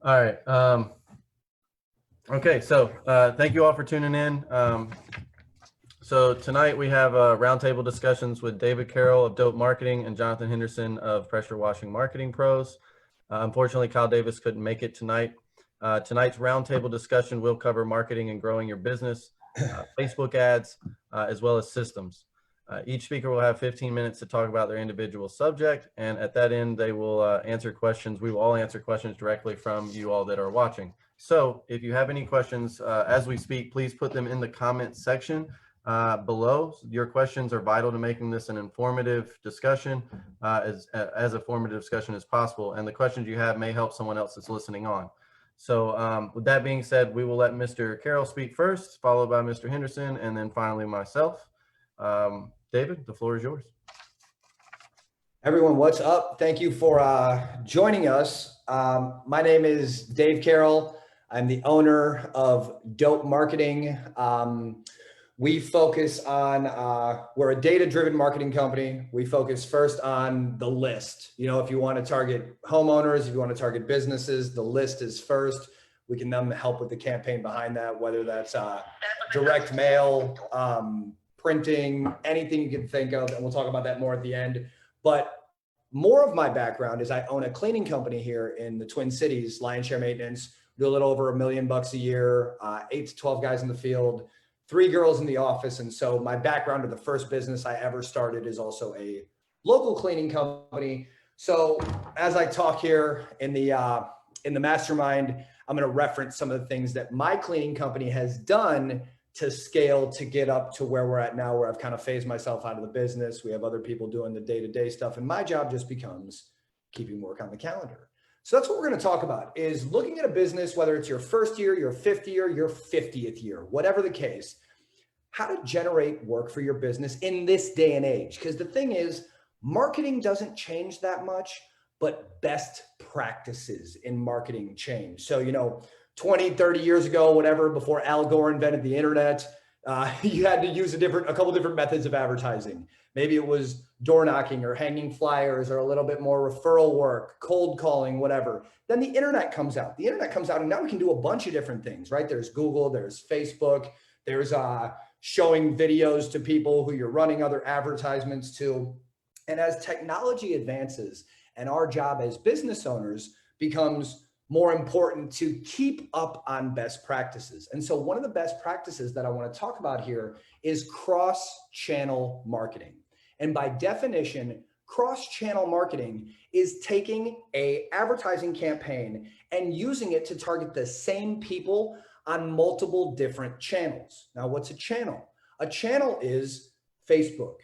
All right. Okay, so thank you all for tuning in. So tonight we have roundtable discussions with David Carroll of Dope Marketing and Jonathon Henderson of Pressure Washing Marketing Pros. Unfortunately, Kyle Davis couldn't make it tonight. Tonight's roundtable discussion will cover marketing and growing your business, Facebook ads, as well as systems. Each speaker will have 15 minutes to talk about their individual subject, and at that end, they will answer questions. We will all answer questions directly from you all that are watching. So if you have any questions as we speak, please put them in the comment section below. Your questions are vital to making this an informative discussion, as informative discussion as possible, and the questions you have may help someone else that's listening on. So with that being said, we will let Mr. Carroll speak first, followed by Mr. Henderson, and then finally myself. David, the floor is yours. Everyone, what's up? Thank you for joining us. My name is Dave Carroll. I'm the owner of Dope Marketing. We focus on, we're a data-driven marketing company. We focus first on the list. You know, if you want to target homeowners, if you want to target businesses, the list is first. We can then help with the campaign behind that, whether that's direct mail, printing, anything you can think of, and we'll talk about that more at the end. But more of my background is I own a cleaning company here in the Twin Cities, Lion Share Maintenance. We do a little over $1 million a year, 8 to 12 guys in the field, 3 girls in the office. And so my background of the first business I ever started is also a local cleaning company. So as I talk here in the mastermind, I'm going to reference some of the things that my cleaning company has done to scale to get up to where we're at now, where I've kind of phased myself out of the business. We have other people doing the day-to-day stuff, and my job just becomes keeping work on the calendar. So that's what we're going to talk about, is looking at a business, whether it's your first year, your 5th year, your 50th year, whatever the case, how to generate work for your business in this day and age. Because the thing is, marketing doesn't change that much, but best practices in marketing change. So, you know, 20, 30 years ago, whatever, before Al Gore invented the internet, you had to use a couple different methods of advertising. Maybe it was door knocking or hanging flyers or a little bit more referral work, cold calling, whatever. Then the internet comes out. The internet comes out and now we can do a bunch of different things, right? There's Google, there's Facebook, there's showing videos to people who you're running other advertisements to. And as technology advances and our job as business owners becomes more important to keep up on best practices. And so one of the best practices that I want to talk about here is cross-channel marketing. And by definition, cross-channel marketing is taking an advertising campaign and using it to target the same people on multiple different channels. Now, what's a channel? A channel is Facebook,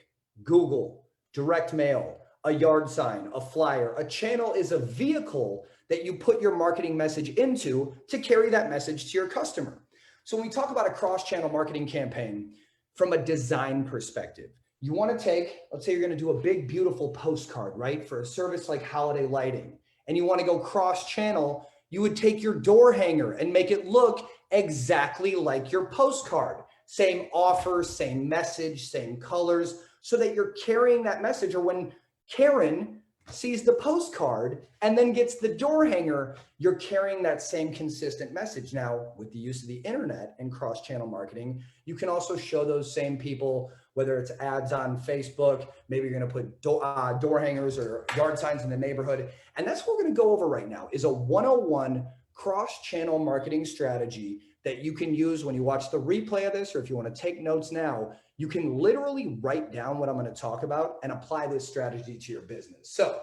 Google, direct mail, a yard sign, a flyer. A channel is a vehicle that you put your marketing message into to carry that message to your customer. So when we talk about a cross-channel marketing campaign from a design perspective, you want to take, let's say you're going to do a big, beautiful postcard, right? For a service like holiday lighting, and you want to go cross-channel, you would take your door hanger and make it look exactly like your postcard. Same offer, same message, same colors, so that you're carrying that message. Or when Karen sees the postcard and then gets the door hanger, you're carrying that same consistent message. Now, with the use of the internet and cross-channel marketing, you can also show those same people, whether it's ads on Facebook, maybe you're going to put door hangers or yard signs in the neighborhood. And that's what we're going to go over right now, is a 101 cross-channel marketing strategy that you can use when you watch the replay of this, or if you want to take notes now, you can literally write down what I'm going to talk about and apply this strategy to your business. So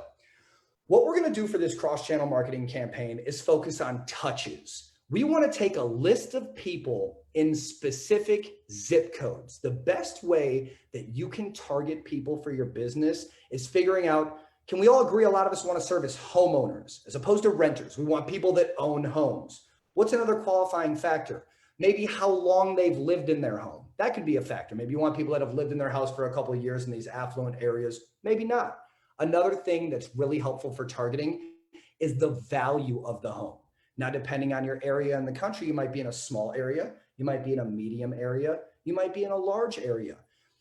what we're going to do for this cross-channel marketing campaign is focus on touches. We want to take a list of people in specific zip codes. The best way that you can target people for your business is figuring out, can we all agree a lot of us want to service homeowners as opposed to renters? We want people that own homes. What's another qualifying factor? Maybe how long they've lived in their home. That could be a factor. Maybe you want people that have lived in their house for a couple of years in these affluent areas. Maybe not. Another thing that's really helpful for targeting is the value of the home. Now, depending on your area in the country, you might be in a small area. You might be in a medium area. You might be in a large area.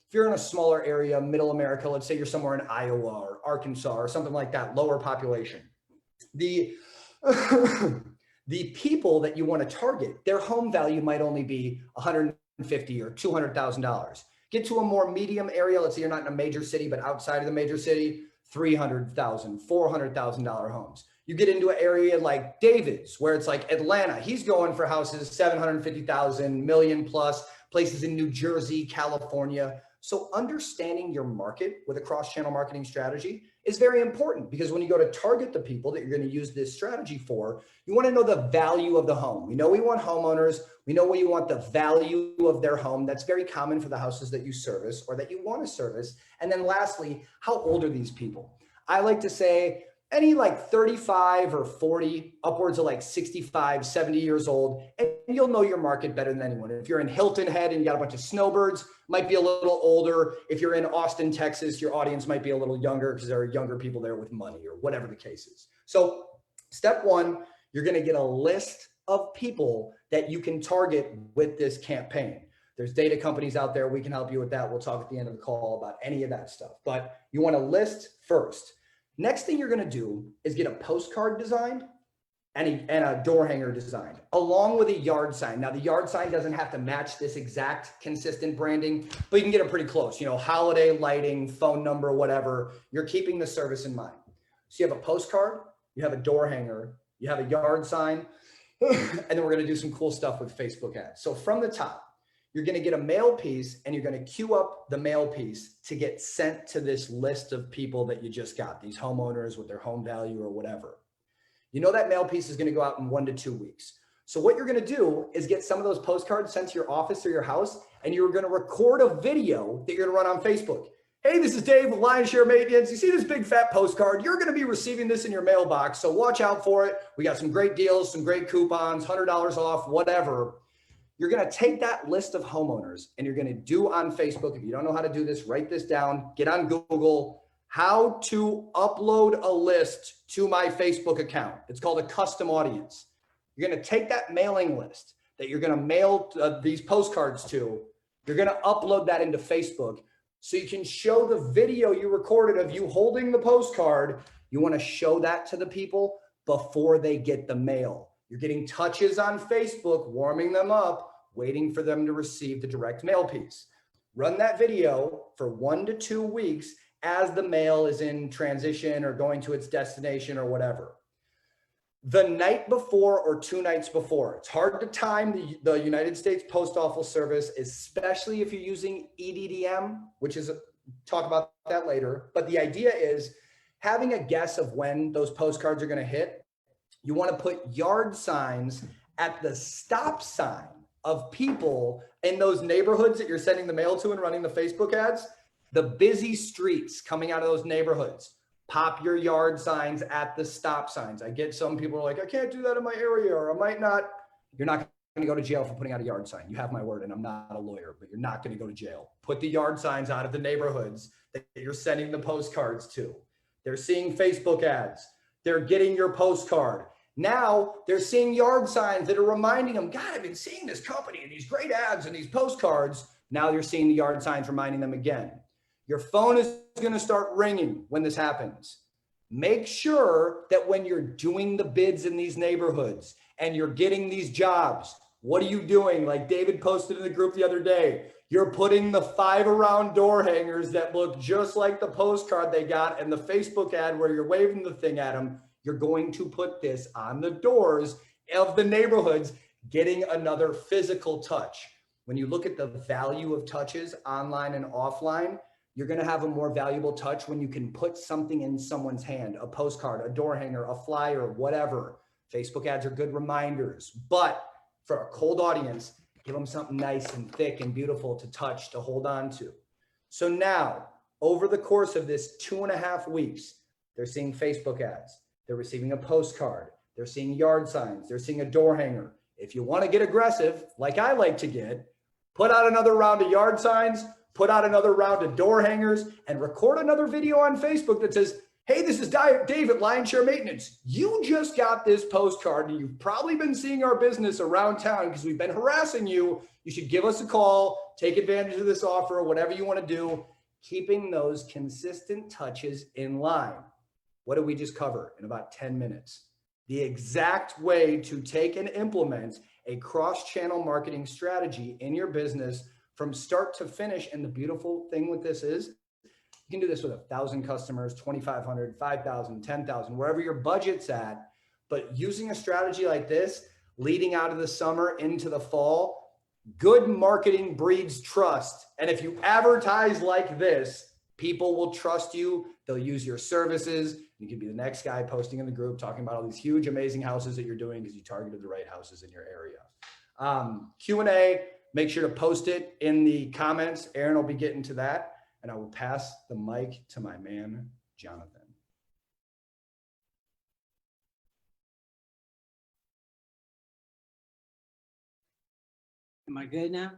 If you're in a smaller area, middle America, let's say you're somewhere in Iowa or Arkansas or something like that, lower population. The The people that you want to target, their home value might only be $150,000 or $200,000. Get to a more medium area. Let's say you're not in a major city, but outside of the major city, $300,000, $400,000 homes. You get into an area like David's, where it's like Atlanta. He's going for houses, 750,000, million plus, places in New Jersey, California. So understanding your market with a cross-channel marketing strategy is very important, because when you go to target the people that you're going to use this strategy for, you want to know the value of the home. We know we want homeowners. We know we want the value of their home. That's very common for the houses that you service or that you want to service. And then lastly, how old are these people? I like to say any like 35 or 40, upwards of like 65, 70 years old, and you'll know your market better than anyone. If you're in Hilton Head and you got a bunch of snowbirds, might be a little older. If you're in Austin, Texas, your audience might be a little younger because there are younger people there with money or whatever the case is. So step one, you're going to get a list of people that you can target with this campaign. There's data companies out there. We can help you with that. We'll talk at the end of the call about any of that stuff, but you want to list first. Next thing you're going to do is get a postcard designed and a door hanger designed along with a yard sign. Now the yard sign doesn't have to match this exact consistent branding, but you can get it pretty close, you know, holiday lighting, phone number, whatever. You're keeping the service in mind. So you have a postcard, you have a door hanger, you have a yard sign, and then we're going to do some cool stuff with Facebook ads. So from the top, you're going to get a mail piece and you're going to queue up the mail piece to get sent to this list of people that you just got, these homeowners with their home value or whatever. You know that mail piece is going to go out in 1 to 2 weeks. So what you're going to do is get some of those postcards sent to your office or your house, and you're going to record a video that you're going to run on Facebook. Hey, this is Dave with Lion Share Maintenance. You see this big fat postcard? You're going to be receiving this in your mailbox, so watch out for it. We got some great deals, some great coupons, $100 off, whatever. You're going to take that list of homeowners and you're going to do on Facebook. If you don't know how to do this, write this down, get on Google, how to upload a list to my Facebook account. It's called a custom audience. You're going to take that mailing list that you're going to mail these postcards to. You're going to upload that into Facebook so you can show the video you recorded of you holding the postcard. You want to show that to the people before they get the mail. You're getting touches on Facebook, warming them up, waiting for them to receive the direct mail piece. Run that video for 1 to 2 weeks as the mail is in transition or going to its destination or whatever. The night before or 2 nights before, it's hard to time the United States Post Office Service, especially if you're using EDDM, which is, talk about that later. But the idea is having a guess of when those postcards are going to hit. You want to put yard signs at the stop sign of people in those neighborhoods that you're sending the mail to and running the Facebook ads, the busy streets coming out of those neighborhoods. Pop your yard signs at the stop signs. I get some people are like, I can't do that in my area, or I might not. You're not going to go to jail for putting out a yard sign. You have my word, and I'm not a lawyer, but you're not going to go to jail. Put the yard signs out of the neighborhoods that you're sending the postcards to. They're seeing Facebook ads. They're getting your postcard. Now they're seeing yard signs that are reminding them, God, I've been seeing this company and these great ads and these postcards. Now you're seeing the yard signs reminding them again. Your phone is going to start ringing when this happens. Make sure that when you're doing the bids in these neighborhoods and you're getting these jobs, what are you doing? Like David posted in the group the other day, you're putting the 5 around door hangers that look just like the postcard they got and the Facebook ad where you're waving the thing at them. You're going to put this on the doors of the neighborhoods, getting another physical touch. When you look at the value of touches online and offline, you're going to have a more valuable touch when you can put something in someone's hand, a postcard, a door hanger, a flyer, whatever. Facebook ads are good reminders, but for a cold audience, give them something nice and thick and beautiful to touch, to hold on to. So now, over the course of this 2.5 weeks, they're seeing Facebook ads. They're receiving a postcard. They're seeing yard signs. They're seeing a door hanger. If you want to get aggressive, like I like to get, put out another round of yard signs, put out another round of door hangers, and record another video on Facebook that says, hey, this is Dave at Lion Share Maintenance. You just got this postcard and you've probably been seeing our business around town because we've been harassing you. You should give us a call, take advantage of this offer, whatever you want to do, keeping those consistent touches in line. What did we just cover in about 10 minutes? the exact way to take and implement a cross-channel marketing strategy in your business from start to finish. And the beautiful thing with this is you can do this with 1,000 customers, 2,500, 5,000, 10,000, wherever your budget's at. But using a strategy like this, leading out of the summer into the fall, good marketing breeds trust. And if you advertise like this, people will trust you. They'll use your services. You could be the next guy posting in the group talking about all these huge, amazing houses that you're doing because you targeted the right houses in your area. Q&A, make sure to post it in the comments. Aaron will be getting to that. And I will pass the mic to my man, Jonathan. Am I good now?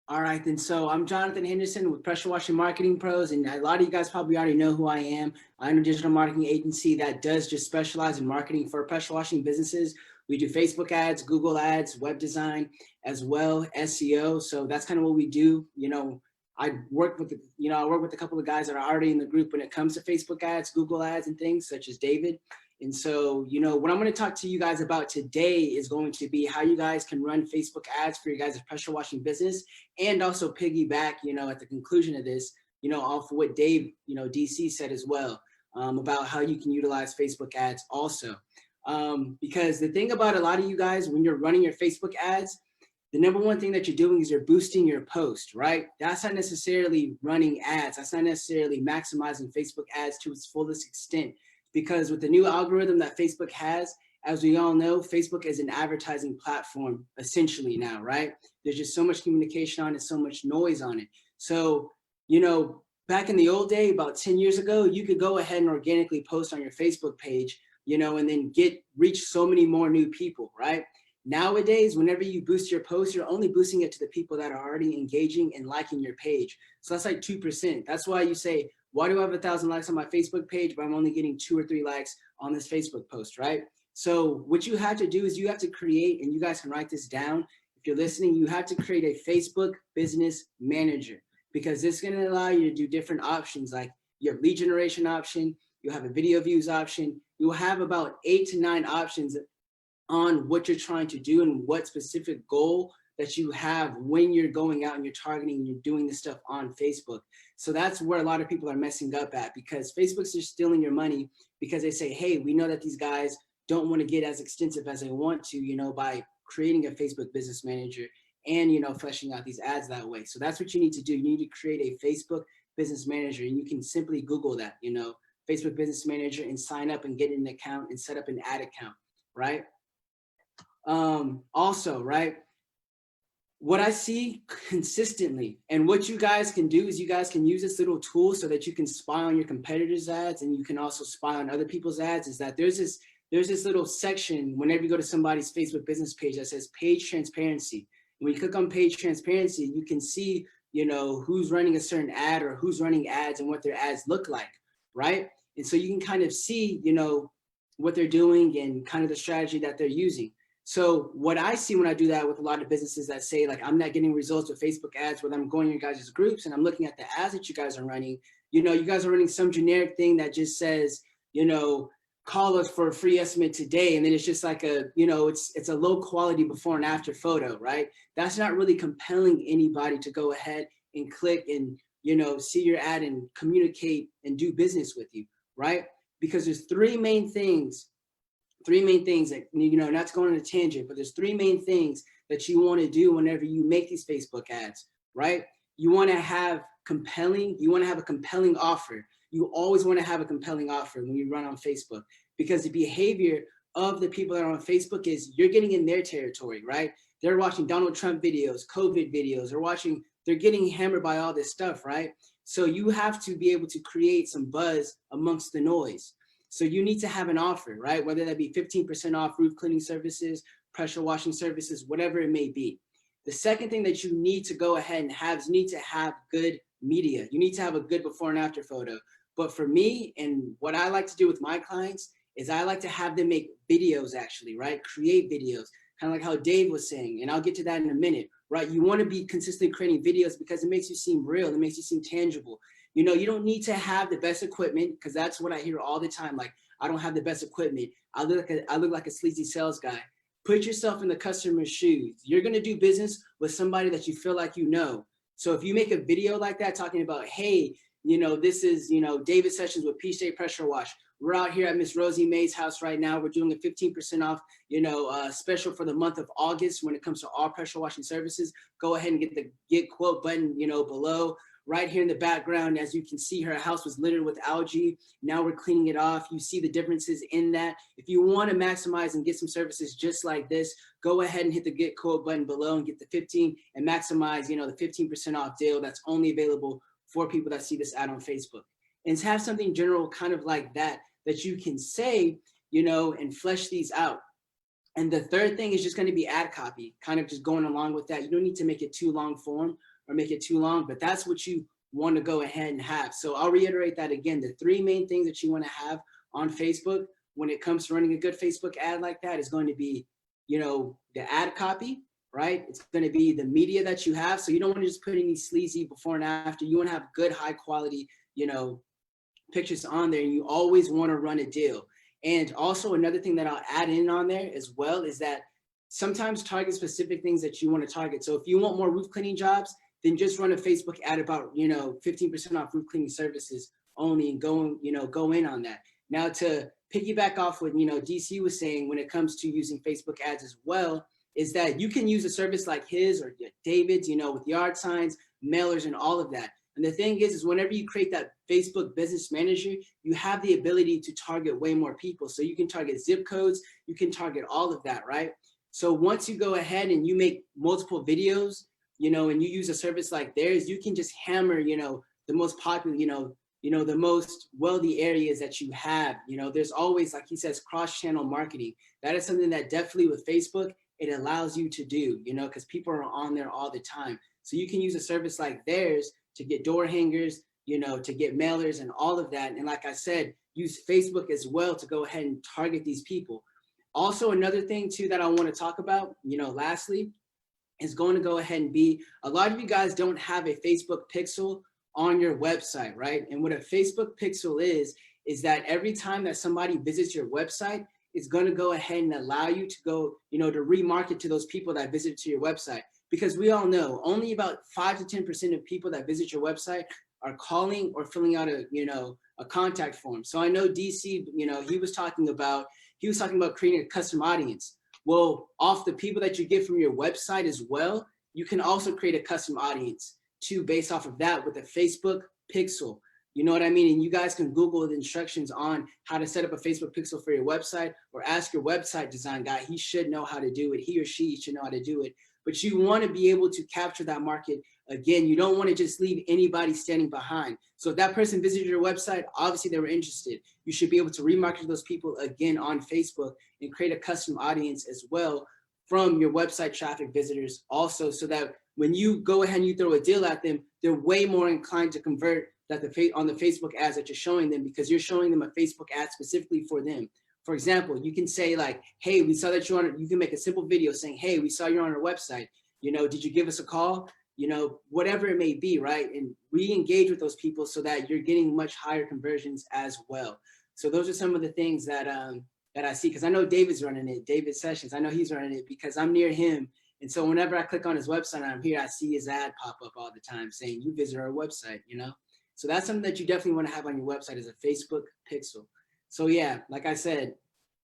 All right, then. So I'm Jonathon Henderson with Pressure Washing Marketing Pros, and a lot of you guys probably already know who I am. I'm a digital marketing agency that does just specialize in marketing for pressure washing businesses. We do Facebook ads, Google ads, web design, as well SEO. So that's kind of what we do. I work with a couple of guys that are already in the group when it comes to Facebook ads, Google ads, and things such as David. And so, what I'm going to talk to you guys about today is going to be how you guys can run Facebook ads for your guys' pressure washing business, and also piggyback, at the conclusion of this, off of what Dave, DC said as well, about how you can utilize Facebook ads also. Because the thing about a lot of you guys, when you're running your Facebook ads, the number one thing that you're doing is you're boosting your post, right? That's not necessarily running ads. That's not necessarily maximizing Facebook ads to its fullest extent. Because with the new algorithm that Facebook has, as we all know, Facebook is an advertising platform essentially now, right? There's just so much communication on it, so much noise on it. So, back in the old day, about 10 years ago, you could go ahead and organically post on your Facebook page, and then reach so many more new people, right? Nowadays, whenever you boost your post, you're only boosting it to the people that are already engaging and liking your page. So that's like 2%. That's why you say, why do I have 1,000 likes on my Facebook page, but I'm only getting 2 or 3 likes on this Facebook post, right? So what you have to do is you have to create, and you guys can write this down. If you're listening, you have to create a Facebook business manager, because this is going to allow you to do different options. Like you have lead generation option, you have a video views option. You'll have about 8 to 9 options on what you're trying to do and what specific goal that you have when you're going out and you're targeting and you're doing this stuff on Facebook. So that's where a lot of people are messing up at, because Facebook's just stealing your money, because they say, hey, we know that these guys don't want to get as extensive as they want to, by creating a Facebook business manager and, fleshing out these ads that way. So that's what you need to do. You need to create a Facebook business manager, and you can simply Google that, Facebook business manager, and sign up and get an account and set up an ad account, right? Also, right, what I see consistently, and what you guys can do is you guys can use this little tool so that you can spy on your competitors' ads, and you can also spy on other people's ads, is that there's this little section whenever you go to somebody's Facebook business page that says page transparency. And when you click on page transparency, you can see, who's running a certain ad or who's running ads and what their ads look like, right? And so you can kind of see, what they're doing and kind of the strategy that they're using. So what I see when I do that with a lot of businesses that say, like, I'm not getting results with Facebook ads, whether I'm going to your guys' groups and I'm looking at the ads that you guys are running, you guys are running some generic thing that just says, call us for a free estimate today. And then it's just like it's a low quality before and after photo, right? That's not really compelling anybody to go ahead and click and, see your ad and communicate and do business with you, right? Because there's three main things that, not to go on a tangent, but there's 3 main things that you want to do whenever you make these Facebook ads, right? You want to have a compelling offer. You always want to have a compelling offer when you run on Facebook, because the behavior of the people that are on Facebook is you're getting in their territory, right? They're watching Donald Trump videos, COVID videos, they're getting hammered by all this stuff, right? So you have to be able to create some buzz amongst the noise. So you need to have an offer, right? Whether that be 15% off roof cleaning services, pressure washing services, whatever it may be. The second thing that you need to go ahead and have is you need to have good media. You need to have a good before and after photo. But for me, and what I like to do with my clients, is I like to have them make videos actually, right? Create videos, kind of like how Dave was saying, and I'll get to that in a minute, right? You want to be consistently creating videos because it makes you seem real. It makes you seem tangible. You don't need to have the best equipment, because that's what I hear all the time. Like, I don't have the best equipment. I look like a sleazy sales guy. Put yourself in the customer's shoes. You're going to do business with somebody that you feel like you know. So if you make a video like that talking about, hey, this is, David Sessions with PJ Pressure Wash. We're out here at Miss Rosie May's house right now. We're doing a 15% off, special for the month of August when it comes to all pressure washing services. Go ahead and get the get quote button, below. Right here in the background, as you can see, her house was littered with algae. Now we're cleaning it off. You see the differences in that. If you want to maximize and get some services just like this, go ahead and hit the get quote button below and get the 15 and maximize, the 15% off deal that's only available for people that see this ad on Facebook. And to have something general kind of like that you can say, and flesh these out. And the third thing is just going to be ad copy, kind of just going along with that. You don't need to make it too long form or make it too long, but that's what you want to go ahead and have. So I'll reiterate that again. The three main things that you want to have on Facebook when it comes to running a good Facebook ad like that is going to be, the ad copy, right? It's going to be the media that you have. So you don't want to just put any sleazy before and after. You want to have good, high quality, pictures on there, and you always want to run a deal. And also another thing that I'll add in on there as well is that sometimes target specific things that you want to target. So if you want more roof cleaning jobs, then just run a Facebook ad about, 15% off roof cleaning services only and go in on that. Now to piggyback off what, DC was saying when it comes to using Facebook ads as well, is that you can use a service like his or David's, with yard signs, mailers, and all of that. And the thing is whenever you create that Facebook Business Manager, you have the ability to target way more people. So you can target zip codes, you can target all of that, right? So once you go ahead and you make multiple videos, and you use a service like theirs, you can just hammer, the most popular, the most wealthy areas that you have. There's always, like he says, cross-channel marketing. That is something that definitely with Facebook, it allows you to do, because people are on there all the time. So you can use a service like theirs to get door hangers, to get mailers and all of that. And like I said, use Facebook as well to go ahead and target these people. Also, another thing too that I want to talk about, lastly, is going to go ahead and be, a lot of you guys don't have a Facebook pixel on your website, right? And what a Facebook pixel is that every time that somebody visits your website, it's going to go ahead and allow you to go, to remarket to those people that visit to your website. Because we all know only about 5 to 10% of people that visit your website are calling or filling out a contact form. So I know DC, he was talking about creating a custom audience. Well, off the people that you get from your website as well, you can also create a custom audience too, based off of that with a Facebook pixel. You know what I mean? And you guys can Google the instructions on how to set up a Facebook pixel for your website, or ask your website design guy. He should know how to do it. He or she should know how to do it. But you want to be able to capture that market. Again, you don't want to just leave anybody standing behind. So if that person visited your website, obviously they were interested. You should be able to remarket to those people again on Facebook and create a custom audience as well from your website traffic visitors also, so that when you go ahead and you throw a deal at them, they're way more inclined to convert on the Facebook ads that you're showing them, because you're showing them a Facebook ad specifically for them. For example, you can say like, hey, we saw that you can make a simple video saying, hey, we saw you're on our website. Did you give us a call? Whatever it may be, right? And re-engage with those people so that you're getting much higher conversions as well. So those are some of the things that I see, because I know David's running it, David Sessions. I know he's running it because I'm near him. And so whenever I click on his website and I'm here, I see his ad pop up all the time saying, you visit our website, So that's something that you definitely want to have on your website, is a Facebook pixel. So yeah, like I said,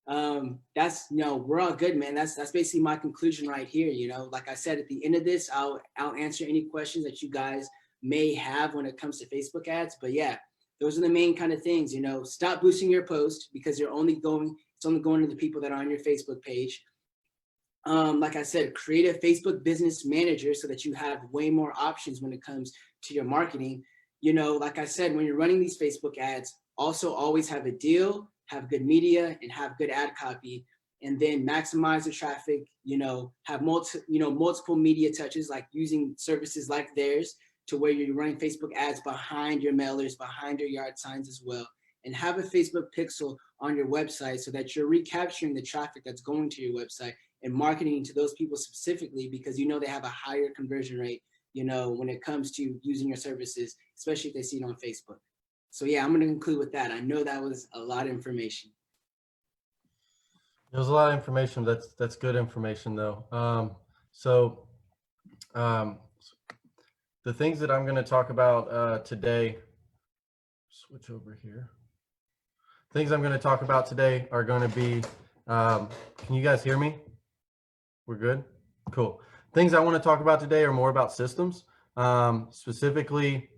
that's, we're all good, man. That's basically my conclusion right here. Like I said, at the end of this, I'll answer any questions that you guys may have when it comes to Facebook ads. But yeah, those are the main kind of things. Stop boosting your post, because it's only going to the people that are on your Facebook page. Like I said, create a Facebook Business Manager so that you have way more options when it comes to your marketing. Like I said, when you're running these Facebook ads, also always have a deal, have good media, and have good ad copy, and then maximize the traffic, have multiple media touches, like using services like theirs to where you're running Facebook ads behind your mailers, behind your yard signs as well, and have a Facebook pixel on your website so that you're recapturing the traffic that's going to your website and marketing to those people specifically, because they have a higher conversion rate, when it comes to using your services, especially if they see it on Facebook. So yeah, I'm going to conclude with that. I know that was a lot of information. There's a lot of information. That's good information though. So um, the things that I'm going to talk about today, switch over here. Things I'm going to talk about today are going to be, can you guys hear me? We're good? Cool. Things I want to talk about today are more about systems, specifically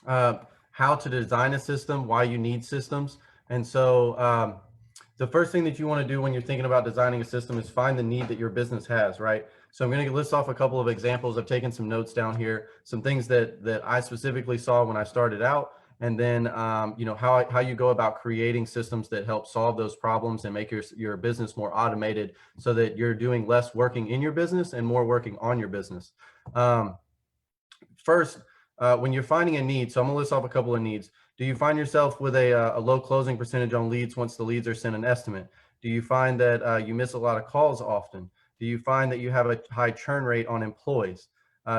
how to design a system, why you need systems. And so the first thing that you want to do when you're thinking about designing a system is find the need that your business has, right? So I'm going to list off a couple of examples. I've taken some notes down here, some things that I specifically saw when I started out, and then how you go about creating systems that help solve those problems and make your business more automated so that you're doing less working in your business and more working on your business. First, when you're finding a need, so I'm gonna list off a couple of needs. Do you find yourself with a low closing percentage on leads once the leads are sent an estimate? Do you find that you miss a lot of calls often? Do you find that you have a high churn rate on employees?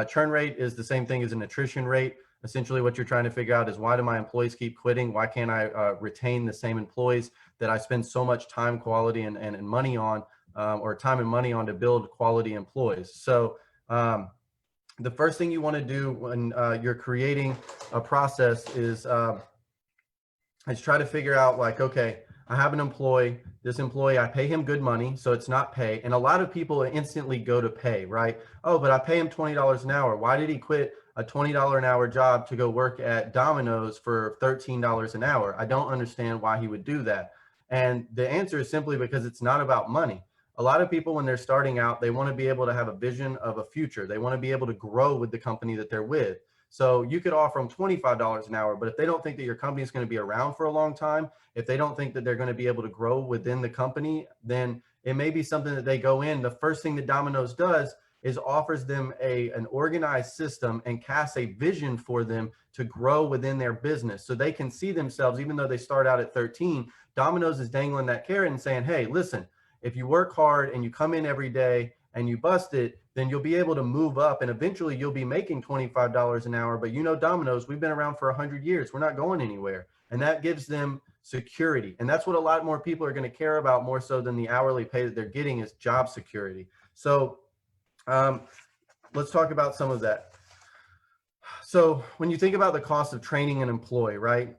Churn rate is the same thing as an attrition rate. Essentially, what you're trying to figure out is, why do my employees keep quitting? Why can't I retain the same employees that I spend so much time, quality, and money on, or time and money on to build quality employees? So the first thing you want to do when you're creating a process is try to figure out, like, okay, I have an employee. This employee, I pay him good money, so it's not pay. And a lot of people instantly go to pay, right? Oh, but I pay him $20 an hour. Why did he quit a $20 an hour job to go work at Domino's for $13 an hour? I don't understand why he would do that. And the answer is simply because it's not about money. A lot of people, when they're starting out, they want to be able to have a vision of a future. They want to be able to grow with the company that they're with. So you could offer them $25 an hour, but if they don't think that your company is going to be around for a long time, if they don't think that they're going to be able to grow within the company, then it may be something that they go in. The first thing that Domino's does is offers them an organized system and casts a vision for them to grow within their business. So they can see themselves, even though they start out at 13, Domino's is dangling that carrot and saying, hey, listen, if you work hard and you come in every day and you bust it, then you'll be able to move up, and eventually you'll be making $25 an hour. But Domino's, we've been around for 100 years. We're not going anywhere. And that gives them security. And that's what a lot more people are going to care about, more so than the hourly pay that they're getting, is job security. So let's talk about some of that. So when you think about the cost of training an employee, right?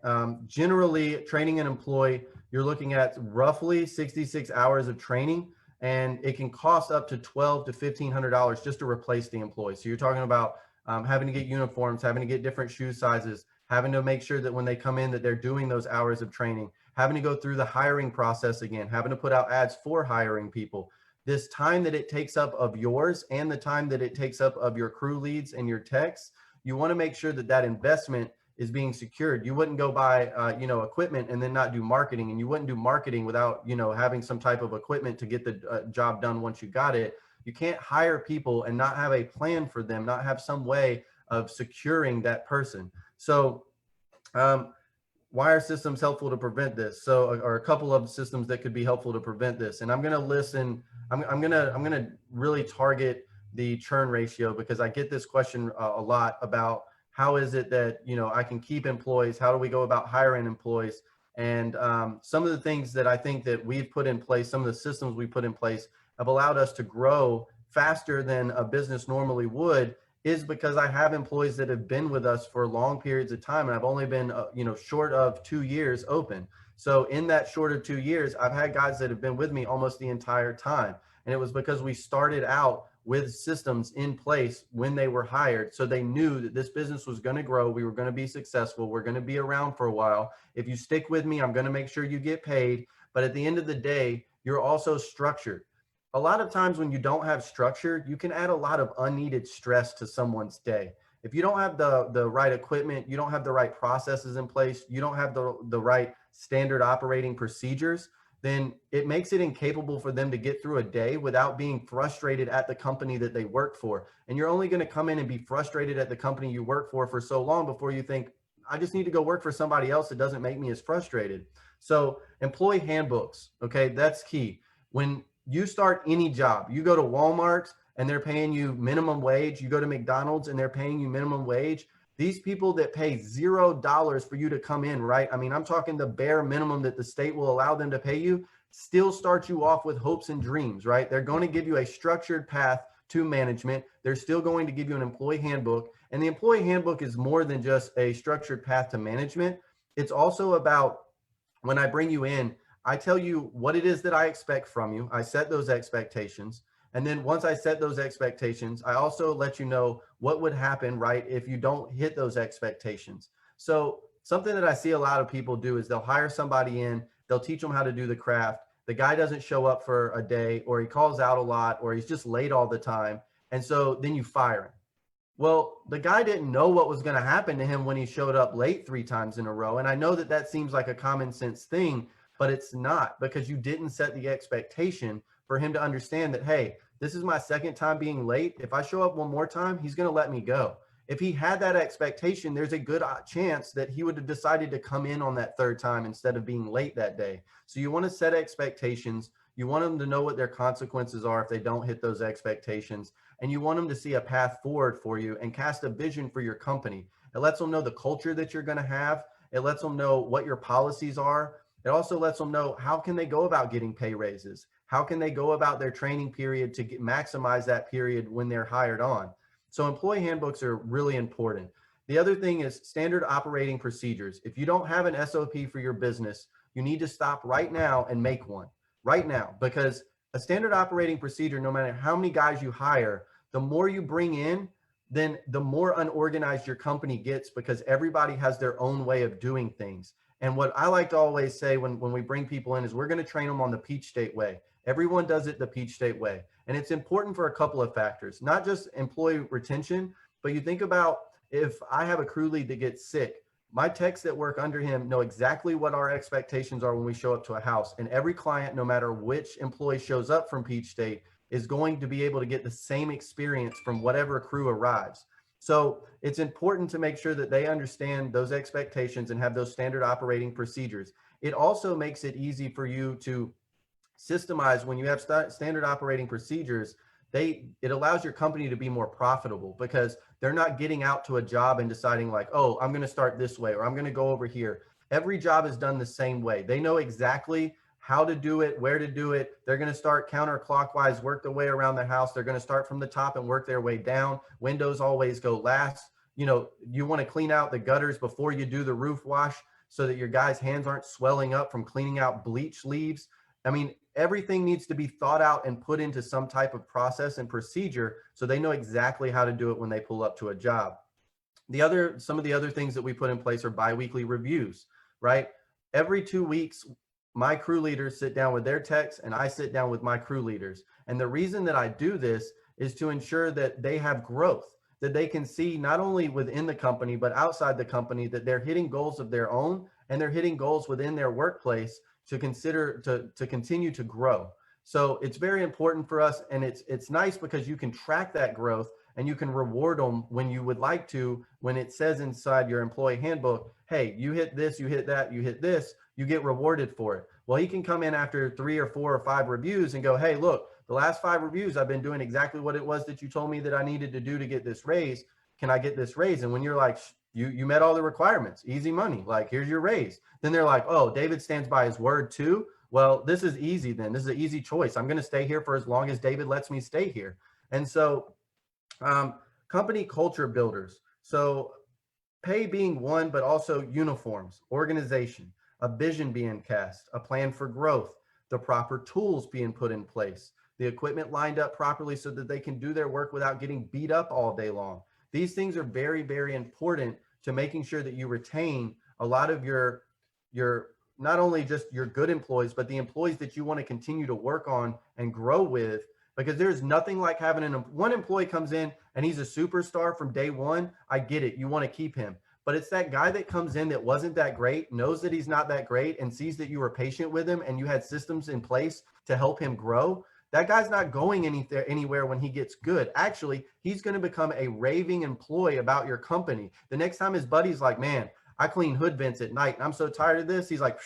Generally, training an employee, you're looking at roughly 66 hours of training, and it can cost up to $1,200 to $1,500 just to replace the employee. So you're talking about having to get uniforms, having to get different shoe sizes, having to make sure that when they come in that they're doing those hours of training, having to go through the hiring process again, having to put out ads for hiring people. This time that it takes up of yours and the time that it takes up of your crew leads and your techs, you want to make sure that that investment is being secured. You wouldn't go buy, equipment and then not do marketing, and you wouldn't do marketing without, having some type of equipment to get the job done once you got it. You can't hire people and not have a plan for them, not have some way of securing that person. So, why are systems helpful to prevent this? So, or a couple of systems that could be helpful to prevent this. And I'm going to listen. I'm going to really target the churn ratio, because I get this question a lot about, how is it that, I can keep employees? How do we go about hiring employees? And some of the things that I think that we've put in place, some of the systems we put in place, have allowed us to grow faster than a business normally would, is because I have employees that have been with us for long periods of time, and I've only been, short of 2 years open. So in that short of 2 years, I've had guys that have been with me almost the entire time. And it was because we started out with systems in place when they were hired. So they knew that this business was going to grow. We were going to be successful. We're going to be around for a while. If you stick with me, I'm going to make sure you get paid. But at the end of the day, you're also structured. A lot of times when you don't have structure, you can add a lot of unneeded stress to someone's day. If you don't have the right equipment, you don't have the right processes in place, you don't have the right standard operating procedures, then it makes it incapable for them to get through a day without being frustrated at the company that they work for. And you're only going to come in and be frustrated at the company you work for so long before you think, I just need to go work for somebody else that doesn't make me as frustrated. So employee handbooks, okay, that's key. When you start any job, you go to Walmart and they're paying you minimum wage, you go to McDonald's and they're paying you minimum wage. These people that pay $0 for you to come in, right? I mean, I'm talking the bare minimum that the state will allow them to pay you. still start you off with hopes and dreams, right? They're going to give you a structured path to management. They're still going to give you an employee handbook. And the employee handbook is more than just a structured path to management. It's also about, when I bring you in, I tell you what it is that I expect from you. I set those expectations. And then once I set those expectations, I also let you know what would happen, right, if you don't hit those expectations. So something that I see a lot of people do is they'll hire somebody in, they'll teach them how to do the craft. The guy doesn't show up for a day, or he calls out a lot, or he's just late all the time. And so then you fire him. Well, the guy didn't know what was going to happen to him when he showed up late 3 times in a row. And I know that that seems like a common sense thing, but it's not, because you didn't set the expectation for him to understand that, hey, this is my second time being late. If I show up one more time, he's going to let me go. If he had that expectation, there's a good chance that he would have decided to come in on that 3rd time instead of being late that day. So you want to set expectations. You want them to know what their consequences are if they don't hit those expectations. And you want them to see a path forward for you and cast a vision for your company. It lets them know the culture that you're going to have. It lets them know what your policies are. It also lets them know how can they go about getting pay raises? How can they go about their training period to maximize that period when they're hired on? So employee handbooks are really important. The other thing is standard operating procedures. If you don't have an SOP for your business, you need to stop right now and make one right now, because a standard operating procedure, no matter how many guys you hire, the more you bring in, then the more unorganized your company gets, because everybody has their own way of doing things. And what I like to always say when we bring people in is we're going to train them on the Peach State way. Everyone does it the Peach State way. And it's important for a couple of factors, not just employee retention, but you think about, if I have a crew lead that gets sick, my techs that work under him know exactly what our expectations are when we show up to a house. And every client, no matter which employee shows up from Peach State, is going to be able to get the same experience from whatever crew arrives. So it's important to make sure that they understand those expectations and have those standard operating procedures. It also makes it easy for you to systemize. When you have standard operating procedures, it allows your company to be more profitable, because they're not getting out to a job and deciding like, oh, I'm going to start this way, or I'm going to go over here. Every job is done the same way. They know exactly how to do it, where to do it. They're going to start counterclockwise, work their way around the house. They're going to start from the top and work their way down. Windows always go last. You know, you want to clean out the gutters before you do the roof wash so that your guys' hands aren't swelling up from cleaning out bleach leaves. I mean, everything needs to be thought out and put into some type of process and procedure so they know exactly how to do it when they pull up to a job. Some of the other things that we put in place are biweekly reviews, right? Every 2 weeks, my crew leaders sit down with their techs and I sit down with my crew leaders. And the reason that I do this is to ensure that they have growth, that they can see not only within the company, but outside the company, that they're hitting goals of their own and they're hitting goals within their workplace to continue to grow. So it's very important for us, and it's nice because you can track that growth and you can reward them when you would like to. When it says inside your employee handbook, hey, you hit this, you hit that, you hit this, you get rewarded for it. Well, he can come in after 3 or 4 or 5 reviews and go, hey, look, the last 5 reviews, I've been doing exactly what it was that you told me that I needed to do to get this raise. Can I get this raise? And when you're like, you met all the requirements, easy money, like here's your raise. Then they're like, oh, David stands by his word too. Well, this is easy then. This is an easy choice. I'm going to stay here for as long as David lets me stay here. And so company culture builders. So pay being one, but also uniforms, organization, a vision being cast, a plan for growth, the proper tools being put in place, the equipment lined up properly so that they can do their work without getting beat up all day long. These things are very, very important to making sure that you retain a lot of your not only just your good employees, but the employees that you want to continue to work on and grow with, because there's nothing like having one employee comes in and he's a superstar from day one. I get it. You want to keep him. But it's that guy that comes in that wasn't that great, knows that he's not that great, and sees that you were patient with him and you had systems in place to help him grow. That guy's not going anywhere when he gets good. Actually, he's going to become a raving employee about your company. The next time his buddy's like, man, I clean hood vents at night and I'm so tired of this. He's like,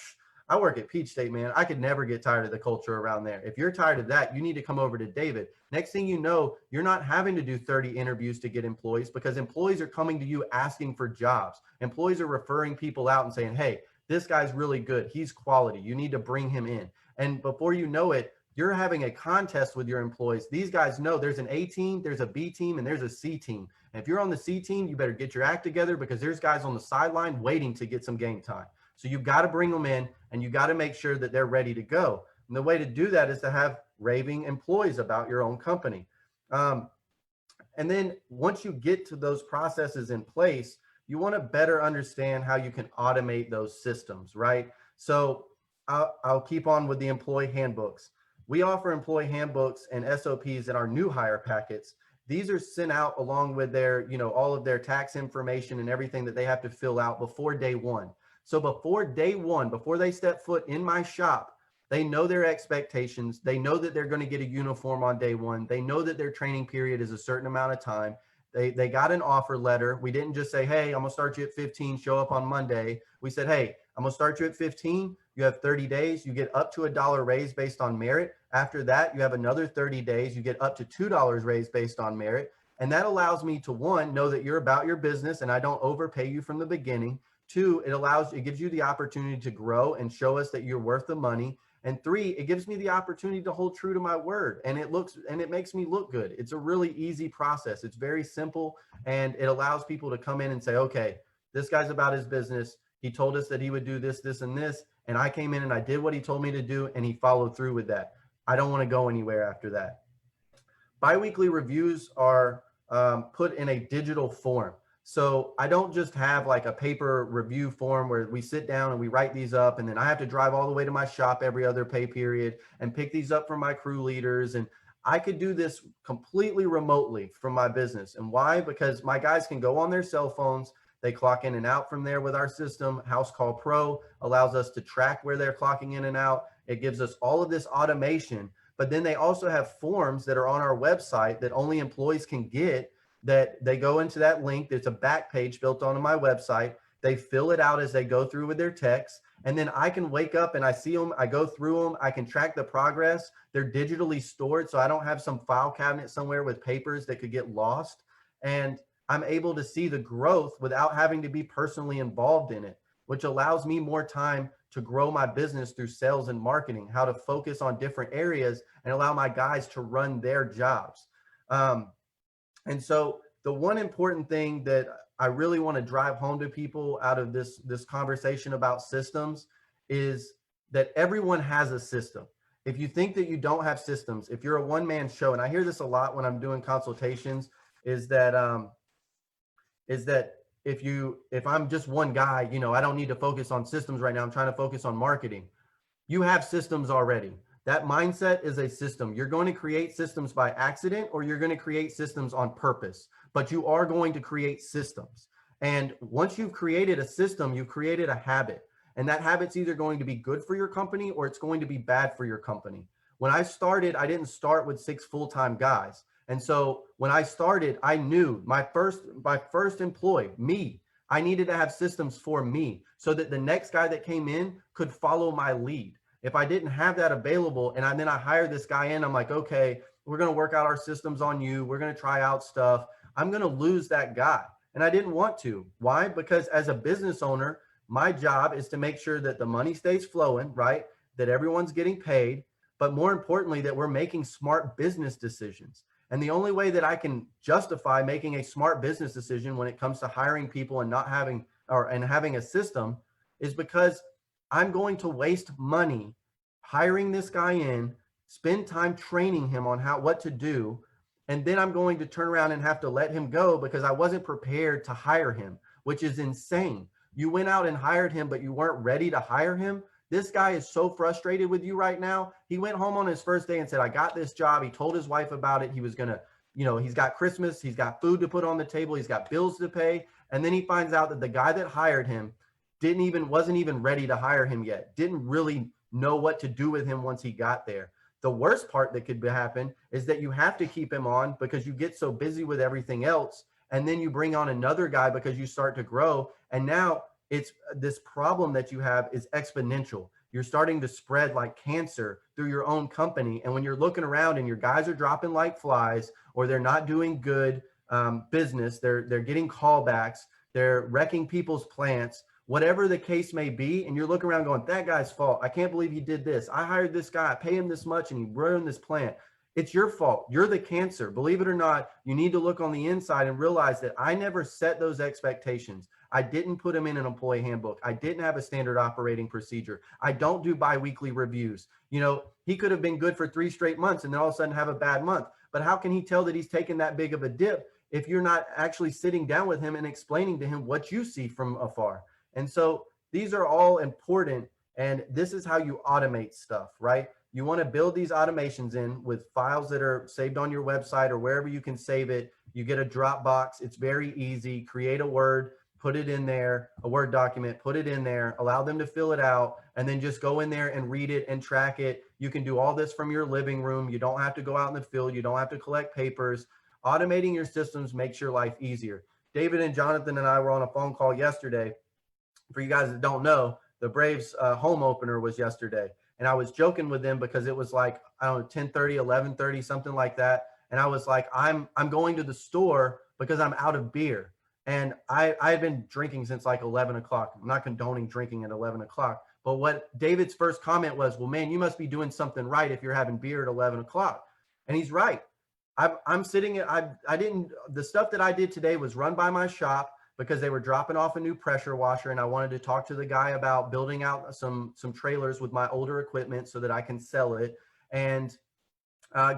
I work at Peach State, man. I could never get tired of the culture around there. If you're tired of that, you need to come over to David. Next thing you know, you're not having to do 30 interviews to get employees, because employees are coming to you asking for jobs. Employees are referring people out and saying, hey, this guy's really good. He's quality. You need to bring him in. And before you know it, you're having a contest with your employees. These guys know there's an A team, there's a B team, and there's a C team. And if you're on the C team, you better get your act together because there's guys on the sideline waiting to get some game time. So you've got to bring them in and you got to make sure that they're ready to go. And the way to do that is to have raving employees about your own company. And then once you get to those processes in place, you want to better understand how you can automate those systems, right? So I'll keep on with the employee handbooks. We offer employee handbooks and SOPs in our new hire packets. These are sent out along with their, all of their tax information and everything that they have to fill out before day one. So before day one, before they step foot in my shop, they know their expectations. They know that they're going to get a uniform on day one. They know that their training period is a certain amount of time. They got an offer letter. We didn't just say, hey, I'm going to start you at 15, show up on Monday. We said, hey, I'm going to start you at 15. You have 30 days. You get up to $1 raise based on merit. After that, you have another 30 days. You get up to $2 raise based on merit. And that allows me to, one, know that you're about your business and I don't overpay you from the beginning. Two, it gives you the opportunity to grow and show us that you're worth the money. And three, it gives me the opportunity to hold true to my word, and it makes me look good. It's a really easy process. It's very simple, and it allows people to come in and say, okay, this guy's about his business. He told us that he would do this, this, and this, and I came in and I did what he told me to do, and he followed through with that. I don't want to go anywhere after that. Biweekly reviews are put in a digital form. So I don't just have like a paper review form where we sit down and we write these up and then I have to drive all the way to my shop every other pay period and pick these up from my crew leaders. And I could do this completely remotely from my business. And why? Because my guys can go on their cell phones. They clock in and out from there with our system. House Call Pro allows us to track where they're clocking in and out. It gives us all of this automation, but then they also have forms that are on our website that only employees can get, that they go into that link. There's a back page built onto my website. They fill it out as they go through with their text. And then I can wake up and I see them. I go through them. I can track the progress. They're digitally stored. So I don't have some file cabinet somewhere with papers that could get lost. And I'm able to see the growth without having to be personally involved in it, which allows me more time to grow my business through sales and marketing, how to focus on different areas and allow my guys to run their jobs. And so the one important thing that I really want to drive home to people out of this conversation about systems is that everyone has a system. If you think that you don't have systems, if you're a one-man show, and I hear this a lot when I'm doing consultations, is that if I'm just one guy, I don't need to focus on systems right now. I'm trying to focus on marketing. You have systems already. That mindset is a system. You're going to create systems by accident or you're going to create systems on purpose, but you are going to create systems. And once you've created a system, you've created a habit. And that habit's either going to be good for your company or it's going to be bad for your company. When I started, I didn't start with 6 full-time guys. And so when I started, I knew my first employee, me, I needed to have systems for me so that the next guy that came in could follow my lead. If I didn't have that available and then I hired this guy in, I'm like, okay, we're going to work out our systems on you. We're going to try out stuff. I'm going to lose that guy. And I didn't want to. Why? Because as a business owner, my job is to make sure that the money stays flowing, right? That everyone's getting paid, but more importantly, that we're making smart business decisions. And the only way that I can justify making a smart business decision when it comes to hiring people and not having having a system is because I'm going to waste money hiring this guy in, spend time training him on what to do, and then I'm going to turn around and have to let him go because I wasn't prepared to hire him, which is insane. You went out and hired him, but you weren't ready to hire him. This guy is so frustrated with you right now. He went home on his first day and said, I got this job. He told his wife about it. He was going to, he's got Christmas. He's got food to put on the table. He's got bills to pay. And then he finds out that the guy that hired him wasn't even ready to hire him yet. Didn't really know what to do with him once he got there. The worst part that could happen is that you have to keep him on because you get so busy with everything else. And then you bring on another guy because you start to grow. And now it's this problem that you have is exponential. You're starting to spread like cancer through your own company. And when you're looking around and your guys are dropping like flies, or they're not doing good business, they're getting callbacks, they're wrecking people's plants, whatever the case may be, and you're looking around going, that guy's fault. I can't believe he did this. I hired this guy, I pay him this much, and he ruined this plant. It's your fault. You're the cancer. Believe it or not, you need to look on the inside and realize that I never set those expectations. I didn't put them in an employee handbook. I didn't have a standard operating procedure. I don't do biweekly reviews. You know, he could have been good for 3 straight months and then all of a sudden have a bad month. But how can he tell that he's taken that big of a dip if you're not actually sitting down with him and explaining to him what you see from afar? And so these are all important. And this is how you automate stuff, right? You want to build these automations in with files that are saved on your website or wherever you can save it. You get a Dropbox. It's very easy. Create a Word, put it in there, a Word document, put it in there, allow them to fill it out, and then just go in there and read it and track it. You can do all this from your living room. You don't have to go out in the field. You don't have to collect papers. Automating your systems makes your life easier. David and Jonathan and I were on a phone call yesterday. For you guys that don't know, the Braves home opener was yesterday. And I was joking with them because it was like, I don't know, 10:30, 11:30, something like that. And I was like, I'm going to the store because I'm out of beer. And I've been drinking since like 11 o'clock. I'm not condoning drinking at 11 o'clock. But what David's first comment was, well, man, you must be doing something right if you're having beer at 11 o'clock. And he's right. I'm sitting, the stuff that I did today was run by my shop because they were dropping off a new pressure washer, and I wanted to talk to the guy about building out some trailers with my older equipment so that I can sell it. And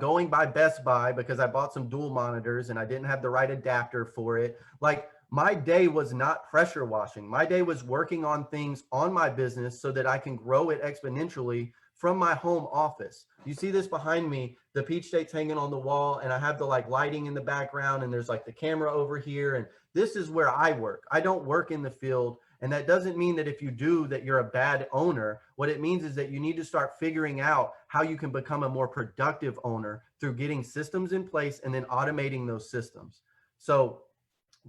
going by Best Buy because I bought some dual monitors and I didn't have the right adapter for it. Like, my day was not pressure washing. My day was working on things on my business so that I can grow it exponentially from my home office. You see this behind me, the peach state's hanging on the wall, and I have the like lighting in the background, and there's like the camera over here. And this is where I work. I don't work in the field. And that doesn't mean that if you do that you're a bad owner. What it means is that you need to start figuring out how you can become a more productive owner through getting systems in place and then automating those systems. So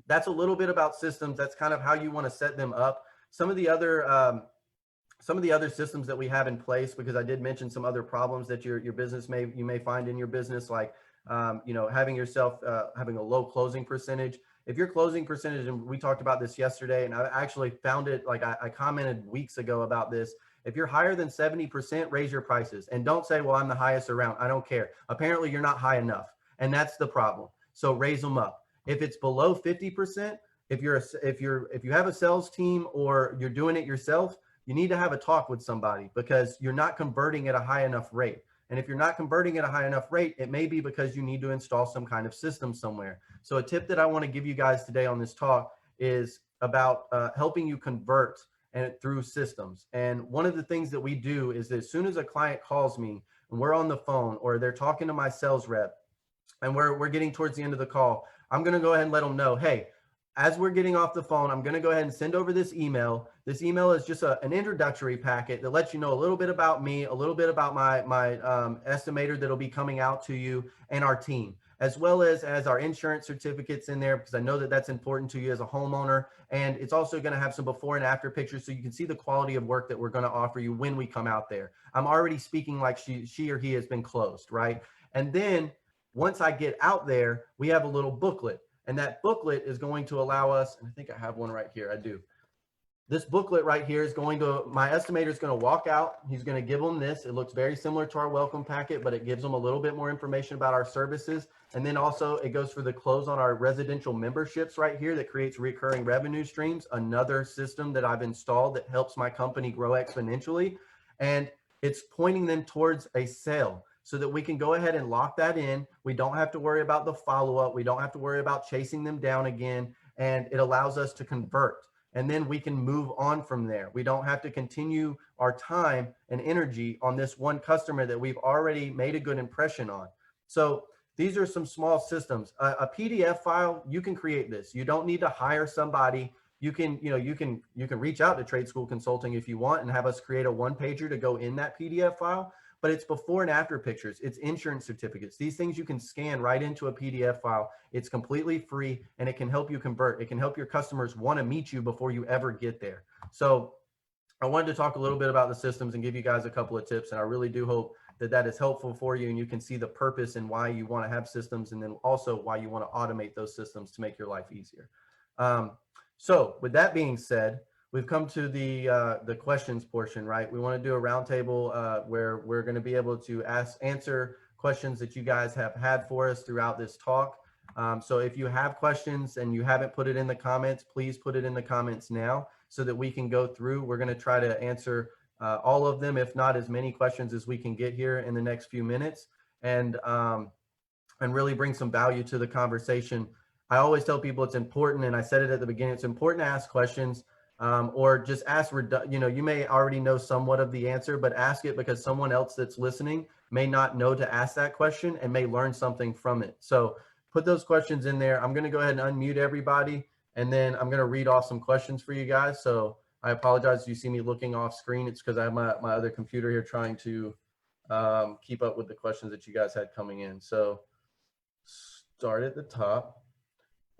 that's a little bit about systems. That's kind of how you want to set them up. Some of the other systems that we have in place, because I did mention some other problems that your business you may find in your business, like having a low closing percentage. If your closing percentage, and we talked about this yesterday, and I actually found it, like I commented weeks ago about this. If you're higher than 70%, raise your prices, and don't say, well, I'm the highest around. I don't care. Apparently you're not high enough, and that's the problem. So raise them up. If it's below 50%, if you have a sales team or you're doing it yourself, you need to have a talk with somebody because you're not converting at a high enough rate. And if you're not converting at a high enough rate, it may be because you need to install some kind of system somewhere. So a tip that I want to give you guys today on this talk is about helping you convert through systems. And one of the things that we do is that as soon as a client calls me and we're on the phone or they're talking to my sales rep and we're getting towards the end of the call, I'm going to go ahead and let them know, hey, as we're getting off the phone, I'm going to go ahead and send over this email. This email is just an introductory packet that lets you know a little bit about me, a little bit about my estimator that'll be coming out to you and our team, as well as our insurance certificates in there, because I know that that's important to you as a homeowner. And it's also going to have some before and after pictures so you can see the quality of work that we're going to offer you when we come out there. I'm already speaking like she or he has been closed, right? And then once I get out there, we have a little booklet. And that booklet is going to allow us, and I think I have one right here. I do. This booklet right here is my estimator is going to walk out. He's going to give them this. It looks very similar to our welcome packet, but it gives them a little bit more information about our services. And then also it goes for the close on our residential memberships right here that creates recurring revenue streams, another system that I've installed that helps my company grow exponentially. And it's pointing them towards a sale, so that we can go ahead and lock that in. We don't have to worry about the follow-up. We don't have to worry about chasing them down again. And it allows us to convert. And then we can move on from there. We don't have to continue our time and energy on this one customer that we've already made a good impression on. So these are some small systems. A PDF file, you can create this. You don't need to hire somebody. You can reach out to Trade School Consulting if you want and have us create a one-pager to go in that PDF file. But it's before and after pictures. It's insurance certificates. These things you can scan right into a PDF file. It's completely free and it can help you convert. It can help your customers want to meet you before you ever get there. So I wanted to talk a little bit about the systems and give you guys a couple of tips. And I really do hope that that is helpful for you and you can see the purpose and why you want to have systems, and then also why you want to automate those systems to make your life easier. So with that being said, we've come to the questions portion, right? We want to do a roundtable where we're going to be able to answer questions that you guys have had for us throughout this talk. So if you have questions and you haven't put it in the comments, please put it in the comments now so that we can go through. We're going to try to answer all of them, if not as many questions as we can get here in the next few minutes, and really bring some value to the conversation. I always tell people it's important, and I said it at the beginning, it's important to ask questions, or just ask, you may already know somewhat of the answer, but ask it because someone else that's listening may not know to ask that question and may learn something from it. So put those questions in there. I'm going to go ahead and unmute everybody, and then I'm going to read off some questions for you guys. So I apologize if you see me looking off screen. It's because I have my other computer here trying to keep up with the questions that you guys had coming in. So start at the top.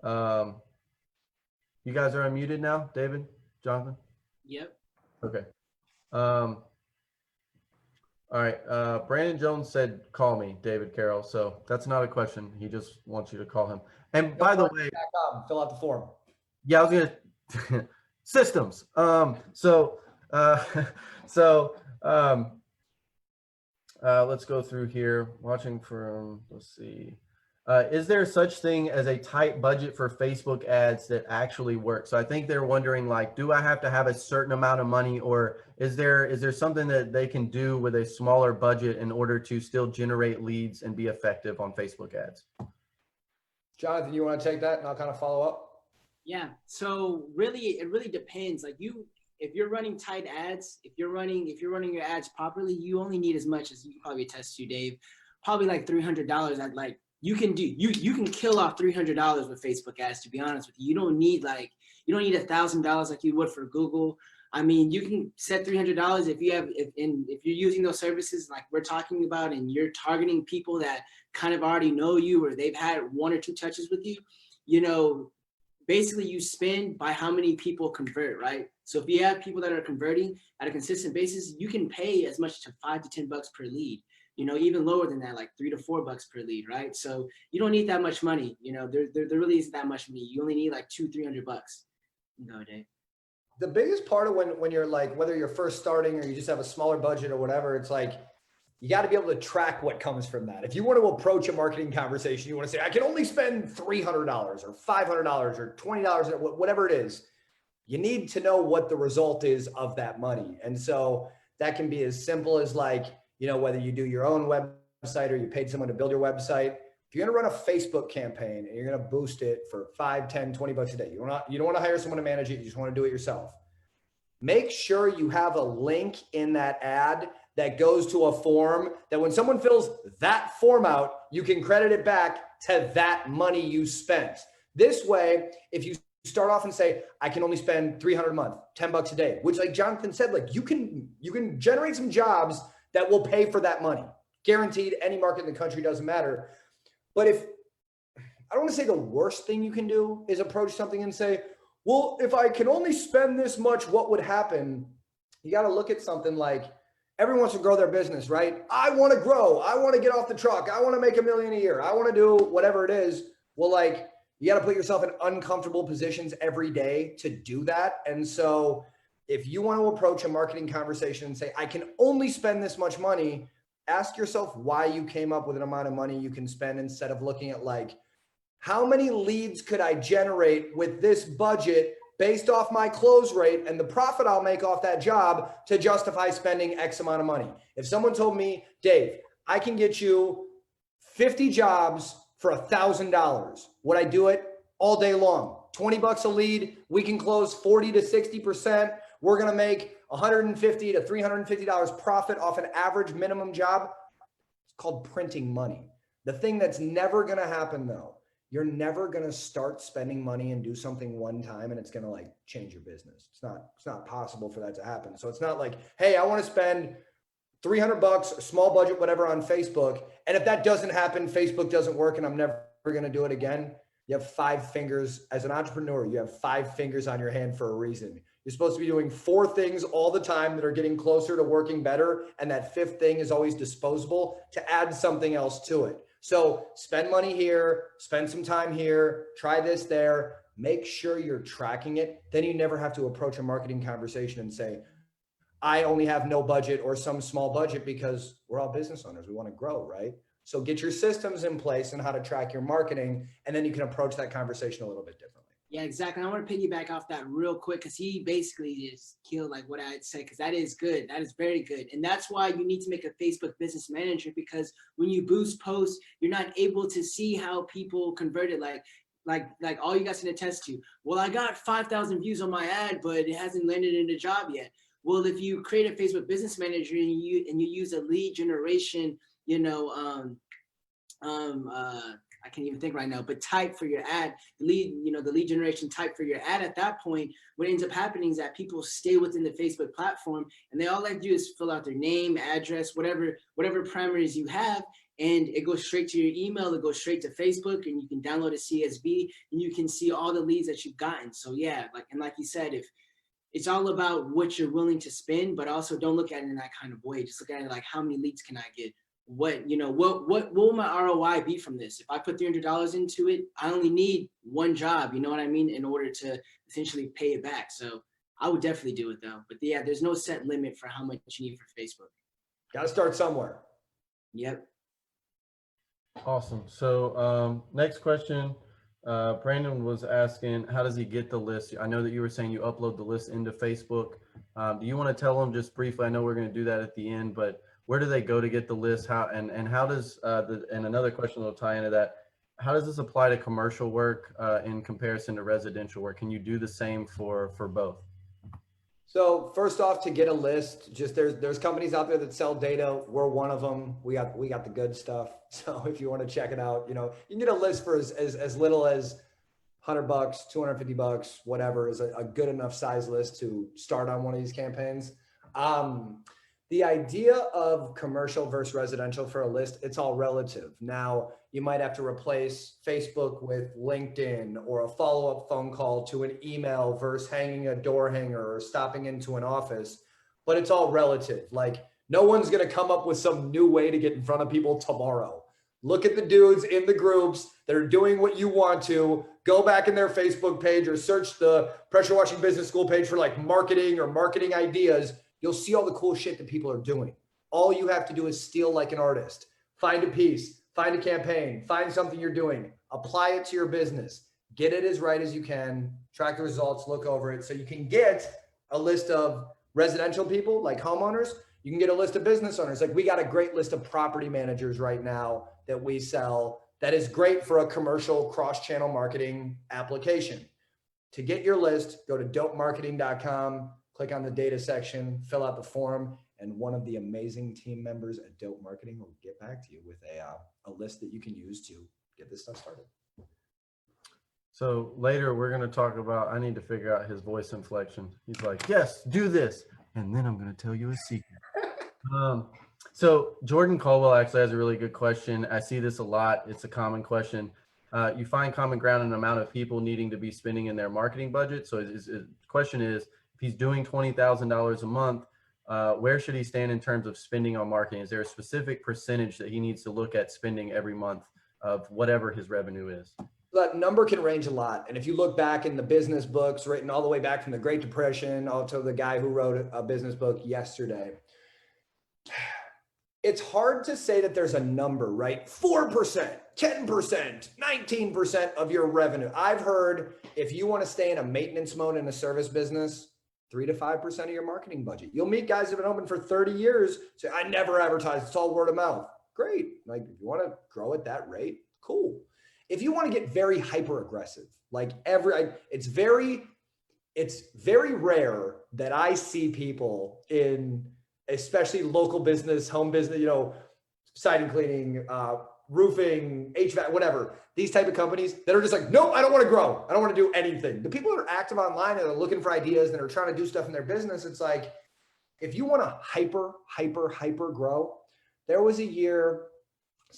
You guys are unmuted now, David, Jonathan? Yep. Okay. All right. Brandon Jones said, call me, David Carroll. So that's not a question. He just wants you to call him. And by the way, fill out the form. Yeah, I was going to systems. Let's go through here. Watching from, let's see. Is there such thing as a tight budget for Facebook ads that actually work? So I think they're wondering, like, do I have to have a certain amount of money, or is there something that they can do with a smaller budget in order to still generate leads and be effective on Facebook ads? Jonathan, you want to take that and I'll kind of follow up? Yeah. So really, it really depends. Like if you're running tight ads, if you're running your ads properly, you only need as much as you can probably attest to, Dave, probably like $300 at like, you can kill off $300 with Facebook ads, to be honest with you. You don't need $1,000 like you would for Google. I mean, you can set $300 if you're using those services like we're talking about, and you're targeting people that kind of already know you or they've had one or two touches with you. Basically you spend by how many people convert, right? So if you have people that are converting at a consistent basis, you can pay as much to $5 to $10 per lead. Even lower than that, like $3 to $4 per lead, right? So you don't need that much money. There really isn't that much money. You only need like $200-300. Go, Dave. The biggest part of when you're like, whether you're first starting or you just have a smaller budget or whatever, it's like, you got to be able to track what comes from that. If you want to approach a marketing conversation, you want to say, I can only spend $300 or $500 or $20, whatever it is. You need to know what the result is of that money. And so that can be as simple as like, whether you do your own website or you paid someone to build your website. If you're going to run a Facebook campaign and you're going to boost it for $5, $10, $20 a day, you don't want to hire someone to manage it. You just want to do it yourself. Make sure you have a link in that ad that goes to a form that when someone fills that form out, you can credit it back to that money you spent. This way, if you start off and say, I can only spend $300 a month, $10 a day, which like Jonathan said, like you can generate some jobs that will pay for that money. Guaranteed, any market in the country, doesn't matter. But I don't want to say the worst thing you can do is approach something and say, well, if I can only spend this much, what would happen? You got to look at something like, everyone wants to grow their business, right? I want to grow. I want to get off the truck. I want to make $1 million a year. I want to do whatever it is. Well, like you got to put yourself in uncomfortable positions every day to do that. And so if you want to approach a marketing conversation and say, I can only spend this much money, ask yourself why you came up with an amount of money you can spend, instead of looking at like, how many leads could I generate with this budget based off my close rate and the profit I'll make off that job to justify spending X amount of money. If someone told me, Dave, I can get you 50 jobs for $1,000, would I do it all day long? $20 a lead, we can close 40 to 60%. We're going to make $150 to $350 profit off an average minimum job. It's called printing money. The thing that's never going to happen though, you're never going to start spending money and do something one time and it's going to like change your business. It's not possible for that to happen. So it's not like, hey, I want to spend $300, a small budget, whatever, on Facebook. And if that doesn't happen, Facebook doesn't work and I'm never going to do it again. You have 5 fingers as an entrepreneur. You have 5 fingers on your hand for a reason. You're supposed to be doing 4 things all the time that are getting closer to working better. And that 5th thing is always disposable to add something else to it. So spend money here, spend some time here, try this there, make sure you're tracking it. Then you never have to approach a marketing conversation and say, I only have no budget or some small budget, because we're all business owners. We want to grow, right? So get your systems in place and how to track your marketing, and then you can approach that conversation a little bit differently. Yeah, exactly. I want to piggyback off that real quick, because he basically just killed like what I'd say, because that is good. That is very good. And that's why you need to make a Facebook business manager, because when you boost posts, you're not able to see how people converted. Like all you guys can attest to. Well, I got 5,000 views on my ad, but it hasn't landed in a job yet. Well, if you create a Facebook business manager and you use a lead generation, I can't even think right now, but type for your ad, the lead generation type for your ad. At that point, what ends up happening is that people stay within the Facebook platform, and they all like to do is fill out their name, address, whatever parameters you have, and it goes straight to your email. It goes straight to Facebook, and you can download a CSV, and you can see all the leads that you've gotten. So yeah, like you said, if it's all about what you're willing to spend, but also don't look at it in that kind of way. Just look at it like, how many leads can I get? What will my ROI be from this? If I put $300 into it, I only need one job, you know what I mean, in order to essentially pay it back. So I would definitely do it though. But yeah, there's no set limit for how much you need for Facebook. Got to start somewhere. Yep. Awesome. So next question, Brandon was asking, how does he get the list? I know that you were saying you upload the list into Facebook. Do you want to tell them just briefly? I know we're going to do that at the end, but where do they go to get the list? How and how does and another question that'll tie into that, how does this apply to commercial work in comparison to residential work? Can you do the same for both? So first off, to get a list, just there's companies out there that sell data. We're one of them. We got the good stuff. So if you want to check it out, you can get a list for as little as $100, $250, whatever is a good enough size list to start on one of these campaigns. The idea of commercial versus residential for a list, it's all relative. Now, you might have to replace Facebook with LinkedIn, or a follow-up phone call to an email versus hanging a door hanger or stopping into an office, but it's all relative. Like, no one's going to come up with some new way to get in front of people tomorrow. Look at the dudes in the groups that are doing what you want to. Go back in their Facebook page or search the Pressure Washing Business School page for like marketing or marketing ideas. You'll see all the cool shit that people are doing. All you have to do is steal like an artist. Find a piece, find a campaign, find something you're doing, apply it to your business, get it as right as you can, track the results, look over it. So you can get a list of residential people like homeowners. You can get a list of business owners. Like, we got a great list of property managers right now that we sell that is great for a commercial cross-channel marketing application. To get your list, go to dopemarketing.com. Click on the data section, fill out the form, and one of the amazing team members at Dope Marketing will get back to you with a list that you can use to get this stuff started. So later we're going to talk about, I need to figure out his voice inflection. He's like, yes, do this. And then I'm going to tell you a secret. So Jordan Caldwell actually has a really good question. I see this a lot. It's a common question. You find common ground in the amount of people needing to be spending in their marketing budget. So the question is, if he's doing $20,000 a month, where should he stand in terms of spending on marketing? Is there a specific percentage that he needs to look at spending every month of whatever his revenue is? That number can range a lot. And if you look back in the business books written all the way back from the Great Depression, to the guy who wrote a business book yesterday, it's hard to say that there's a number, right? 4%, 10%, 19% of your revenue. I've heard if you want to stay in a maintenance mode in a service business, 3 to 5% of your marketing budget. You'll meet guys that have been open for 30 years, say, I never advertise, it's all word of mouth. Great. Like, if you want to grow at that rate, cool. If you want to get very hyper aggressive, like it's very rare that I see people in, especially local business, home business, siding cleaning, roofing, HVAC, whatever, these type of companies that are just like, nope, I don't want to grow. I don't want to do anything. The people that are active online and are looking for ideas and are trying to do stuff in their business, it's like, if you want to hyper grow, there was a year,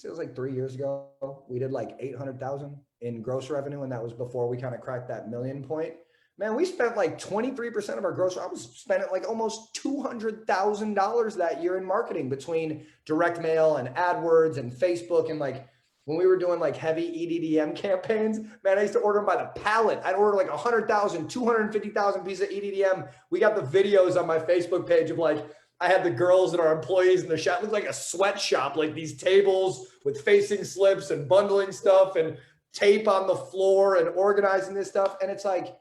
it was like 3 years ago, we did like 800,000 in gross revenue. And that was before we kind of cracked that million point. Man, we spent like 23% of our gross. I was spending like almost $200,000 that year in marketing between direct mail and AdWords and Facebook. And like, when we were doing like heavy EDDM campaigns, man, I used to order them by the pallet. I'd order like 100,000, 250,000 pieces of EDDM. We got the videos on my Facebook page of like, I had the girls and our employees in the shop. It looked like a sweatshop, like these tables with facing slips and bundling stuff and tape on the floor and organizing this stuff. And it's like,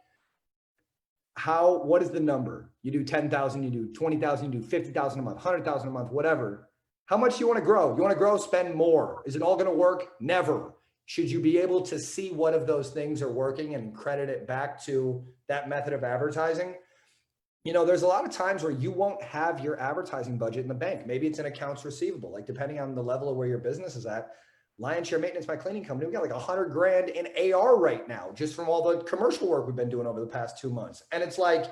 what is the number? You do 10,000, you do 20,000, you do 50,000 a month, 100,000 a month, whatever. How much do you want to grow? You want to grow, spend more. Is it all going to work? Never. Should you be able to see what of those things are working and credit it back to that method of advertising? You know, there's a lot of times where you won't have your advertising budget in the bank. Maybe it's in accounts receivable, like depending on the level of where your business is at. Lion's Share Maintenance, my cleaning company, we got like 100 grand in AR right now, just from all the commercial work we've been doing over the past 2 months. And it's like,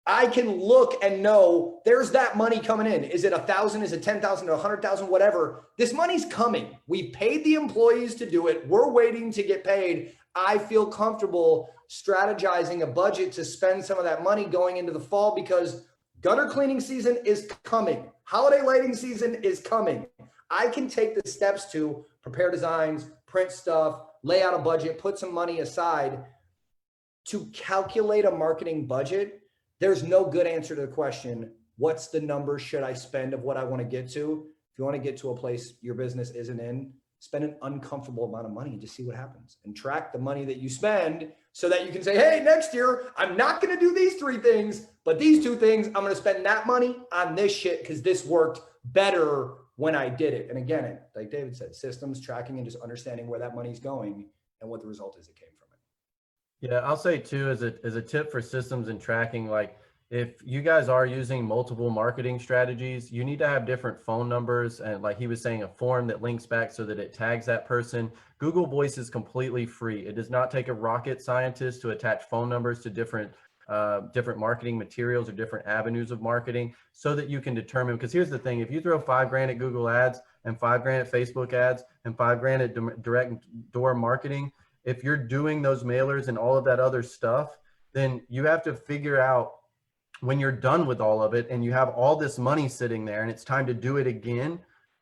I can look and know there's that money coming in. Is it 1,000? Is it 10,000 or 100,000? Whatever. This money's coming. We paid the employees to do it. We're waiting to get paid. I feel comfortable strategizing a budget to spend some of that money going into the fall because gutter cleaning season is coming. Holiday lighting season is coming. I can take the steps to prepare designs, print stuff, lay out a budget, put some money aside to calculate a marketing budget. There's no good answer to the question, what's the number should I spend of what I want to get to? If you want to get to a place your business isn't in, spend an uncomfortable amount of money and just see what happens and track the money that you spend so that you can say, hey, next year, I'm not going to do these 3 things, but these 2 things, I'm going to spend that money on this shit because this worked better when I did it. And again, like David said, systems, tracking, and just understanding where that money's going and what the result is that came from it. Yeah, I'll say too, as a tip for systems and tracking, like if you guys are using multiple marketing strategies, you need to have different phone numbers. And like he was saying, a form that links back so that it tags that person. Google Voice is completely free. It does not take a rocket scientist to attach phone numbers to different marketing materials or different avenues of marketing so that you can determine, because here's the thing, if you throw 5 grand at Google ads and 5 grand at Facebook ads and 5 grand at direct door marketing, if you're doing those mailers and all of that other stuff, then you have to figure out when you're done with all of it and you have all this money sitting there and it's time to do it again,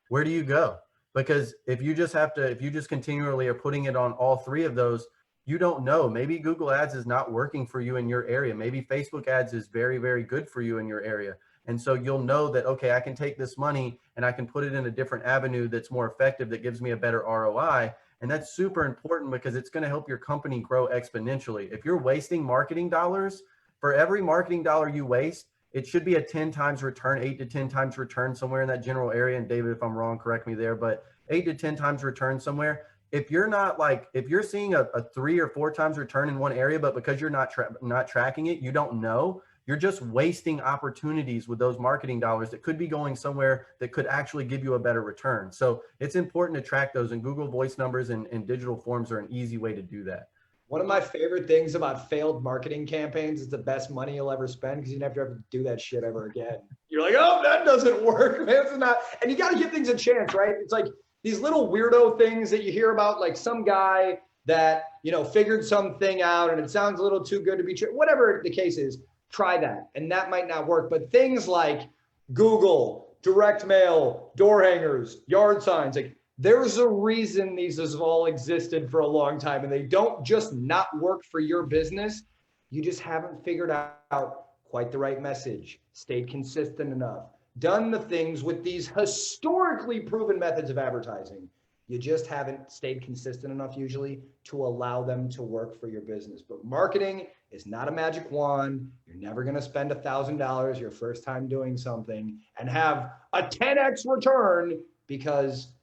where do you go? Because if you just continually are putting it on all 3 of those, you don't know. Maybe Google ads is not working for you in your area. Maybe Facebook ads is very, very good for you in your area. And so you'll know that, okay, I can take this money and I can put it in a different avenue that's more effective, that gives me a better ROI. And that's super important because it's going to help your company grow exponentially. If you're wasting marketing dollars, for every marketing dollar you waste, it should be a 10 times return, 8 to 10 times return somewhere in that general area. And David, if I'm wrong, correct me there, but 8 to 10 times return somewhere. If you're not if you're seeing a 3 or 4 times return in one area, but because you're not tracking it, you don't know, you're just wasting opportunities with those marketing dollars that could be going somewhere that could actually give you a better return. So it's important to track those, and Google Voice numbers and digital forms are an easy way to do that. One of my favorite things about failed marketing campaigns is the best money you'll ever spend because you never have to do that shit ever again. You're like, oh, that doesn't work, man. It's not. And you got to give things a chance, right? It's like these little weirdo things that you hear about, like some guy that, you know, figured something out and it sounds a little too good to be true. Whatever the case is, try that. And that might not work. But things like Google, direct mail, door hangers, yard signs, like there's a reason these have all existed for a long time, and they don't just not work for your business. You just haven't figured out quite the right message, stayed consistent enough, done the things with these historically proven methods of advertising. You just haven't stayed consistent enough usually to allow them to work for your business. But marketing is not a magic wand. You're never going to spend $1,000 your first time doing something and have a 10x return because,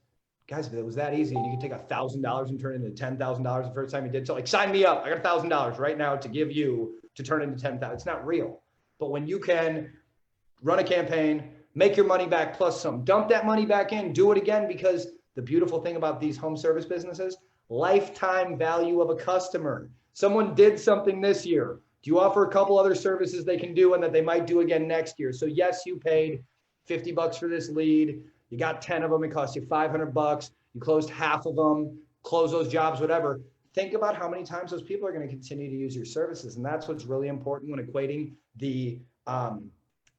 guys, if it was that easy and you could take $1,000 and turn it into $10,000 the first time you did so, like sign me up. I got $1,000 right now to give you to turn into $10,000. It's not real. But when you can run a campaign, make your money back plus some, dump that money back in, do it again, because the beautiful thing about these home service businesses, lifetime value of a customer. Someone did something this year. Do you offer a couple other services they can do and that they might do again next year? So yes, you paid $50 for this lead. You got 10 of them. It cost you $500. You closed half of them, close those jobs, whatever. Think about how many times those people are going to continue to use your services. And that's what's really important when equating the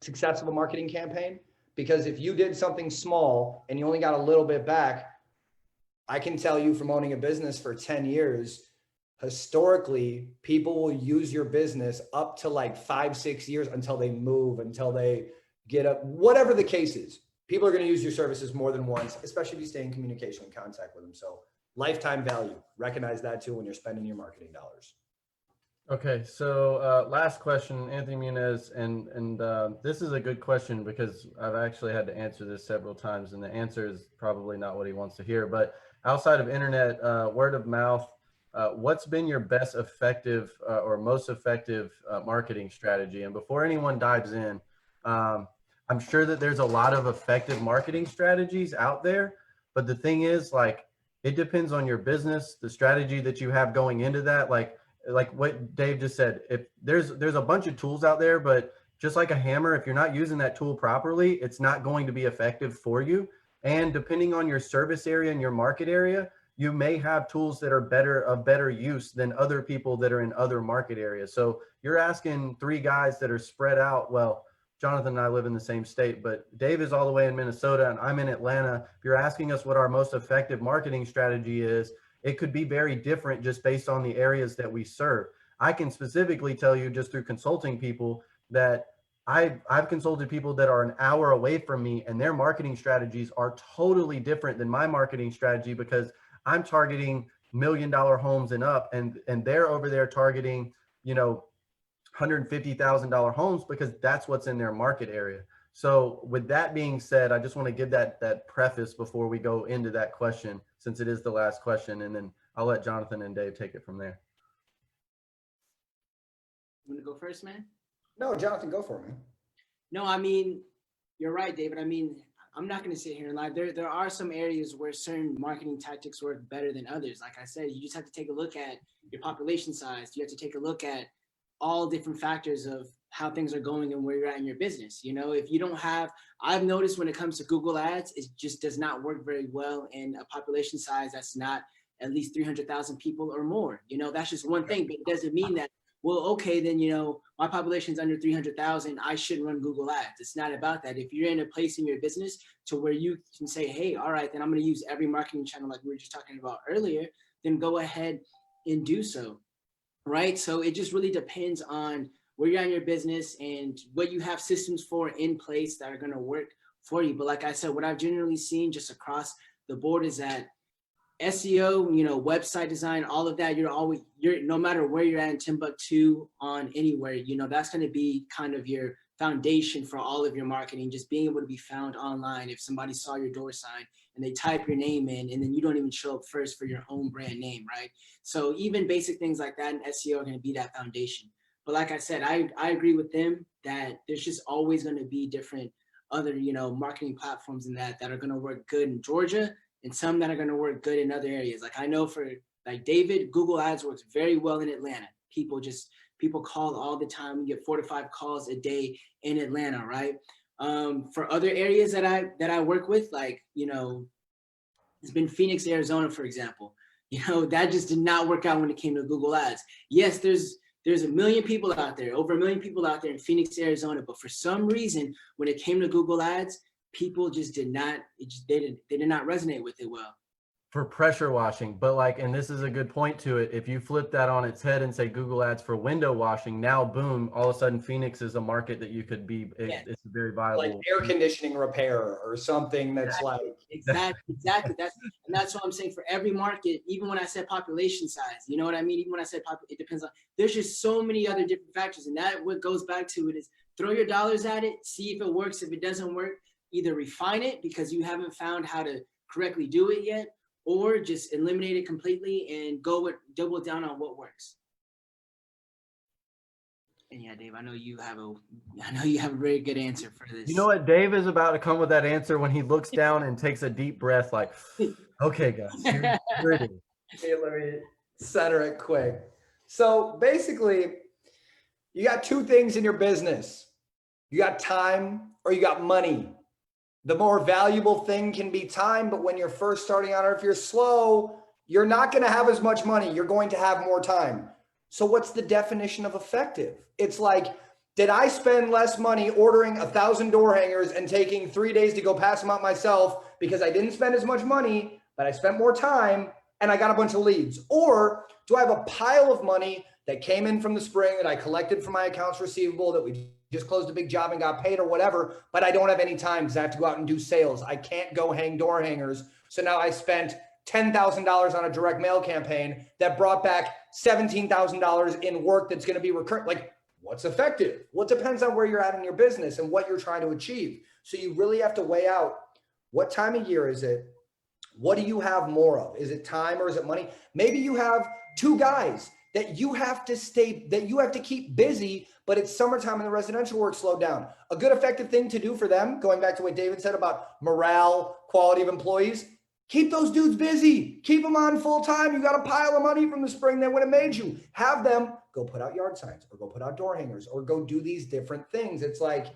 success of a marketing campaign. Because if you did something small and you only got a little bit back, I can tell you from owning a business for 10 years, historically, people will use your business up to like 5-6 years until they move, until they get up, whatever the case is. People are going to use your services more than once, especially if you stay in communication and contact with them. So lifetime value, recognize that too when you're spending your marketing dollars. Okay, so last question, Anthony Muniz, and this is a good question because I've actually had to answer this several times, and the answer is probably not what he wants to hear. But outside of internet, word of mouth, what's been your best effective or most effective marketing strategy? And before anyone dives in, I'm sure that there's a lot of effective marketing strategies out there, but the thing is, like, it depends on your business, the strategy that you have going into that. Like what Dave just said, if there's a bunch of tools out there, but just like a hammer, if you're not using that tool properly, it's not going to be effective for you. And depending on your service area and your market area, you may have tools that are better use than other people that are in other market areas. So you're asking three guys that are spread out. Well, Jonathan and I live in the same state, but Dave is all the way in Minnesota and I'm in Atlanta. If you're asking us what our most effective marketing strategy is, it could be very different just based on the areas that we serve. I can specifically tell you just through consulting people that I've consulted people that are an hour away from me and their marketing strategies are totally different than my marketing strategy because I'm targeting $1 million homes and up, and they're over there targeting, $150,000 homes because that's what's in their market area. So with that being said, I just want to give that preface before we go into that question, since it is the last question, and then I'll let Jonathan and Dave take it from there. You want to go first, man? No, Jonathan, go for it, man. No, I mean, you're right, David. I mean, I'm not going to sit here and lie. There are some areas where certain marketing tactics work better than others. Like I said, you just have to take a look at your population size. You have to take a look at all different factors of how things are going and where you're at in your business. If you don't have, I've noticed when it comes to Google Ads, it just does not work very well in a population size that's not at least 300,000 people or more. That's just one thing, but it doesn't mean that, well, okay, then, my population's under 300,000, I shouldn't run Google Ads. It's not about that. If you're in a place in your business to where you can say, hey, all right, then I'm going to use every marketing channel like we were just talking about earlier, then go ahead and do so. Right. So it just really depends on where you're in your business and what you have systems for in place that are going to work for you. But like I said, what I've generally seen just across the board is that SEO, website design, all of that, you're no matter where you're at in Timbuktu on anywhere, that's going to be kind of your foundation for all of your marketing, just being able to be found online. If somebody saw your door sign and they type your name in and then you don't even show up first for your own brand name, right? So even basic things like that in SEO are going to be that foundation. But like I said, I agree with them that there's just always going to be different other, marketing platforms in that are going to work good in Georgia and some that are going to work good in other areas. Like I know for like David, Google Ads works very well in Atlanta. People call all the time. We get 4 to 5 calls a day in Atlanta, right? For other areas that I work with, like, it's been Phoenix, Arizona, for example. That just did not work out when it came to Google Ads. Yes, there's 1 million people out there, over 1 million people out there in Phoenix, Arizona. But for some reason, when it came to Google Ads, people just did not, they did not resonate with it well. For pressure washing, but and this is a good point to it. If you flip that on its head and say Google Ads for window washing, now boom, all of a sudden Phoenix is a market that you could be, it's a very viable. Like air conditioning repair or something that's Exactly. That's what I'm saying for every market, even when I said population size, you know what I mean? Even when I said it depends on, there's just so many other different factors. And that what goes back to it is throw your dollars at it, see if it works. If it doesn't work, either refine it because you haven't found how to correctly do it yet, or just eliminate it completely and double down on what works. And yeah, Dave, I know you have a very good answer for this. You know what? Dave is about to come with that answer when he looks down and takes a deep breath like, okay, guys, here it is. Hey, let me center it quick. So basically, you got 2 things in your business. You got time or you got money. The more valuable thing can be time, but when you're first starting out or if you're slow, you're not going to have as much money. You're going to have more time. So what's the definition of effective? It's like, did I spend less money ordering 1,000 door hangers and taking 3 days to go pass them out myself because I didn't spend as much money, but I spent more time and I got a bunch of leads? Or do I have a pile of money that came in from the spring that I collected from my accounts receivable that we just closed a big job and got paid or whatever, but I don't have any time because I have to go out and do sales. I can't go hang door hangers. So now I spent $10,000 on a direct mail campaign that brought back $17,000 in work that's going to be recurrent. Like, what's effective? Well, it depends on where you're at in your business and what you're trying to achieve. So you really have to weigh out, what time of year is it? What do you have more of? Is it time or is it money? Maybe you have two guys that you have to keep busy, but it's summertime and the residential work slowed down. A good effective thing to do for them, going back to what David said about morale, quality of employees, keep those dudes busy. Keep them on full time. You got a pile of money from the spring that would have made you. Have them go put out yard signs or go put out door hangers or go do these different things. It's like,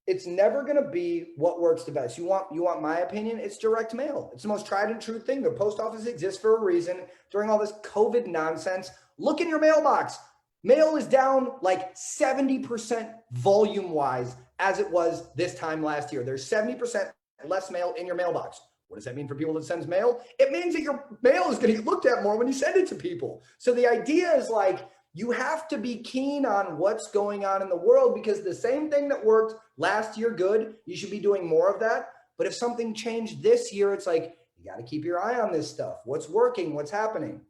it's never going to be what works the best. You want my opinion? It's direct mail. It's the most tried and true thing. The post office exists for a reason. During all this COVID nonsense, look in your mailbox. Mail is down like 70% volume wise as it was this time last year. There's 70% less mail in your mailbox. What does that mean for people that sends mail? It means that your mail is going to get looked at more when you send it to people. So the idea is like, you have to be keen on what's going on in the world, because the same thing that worked last year good, you should be doing more of that. But if something changed this year, it's like, you got to keep your eye on this stuff. What's working? What's happening?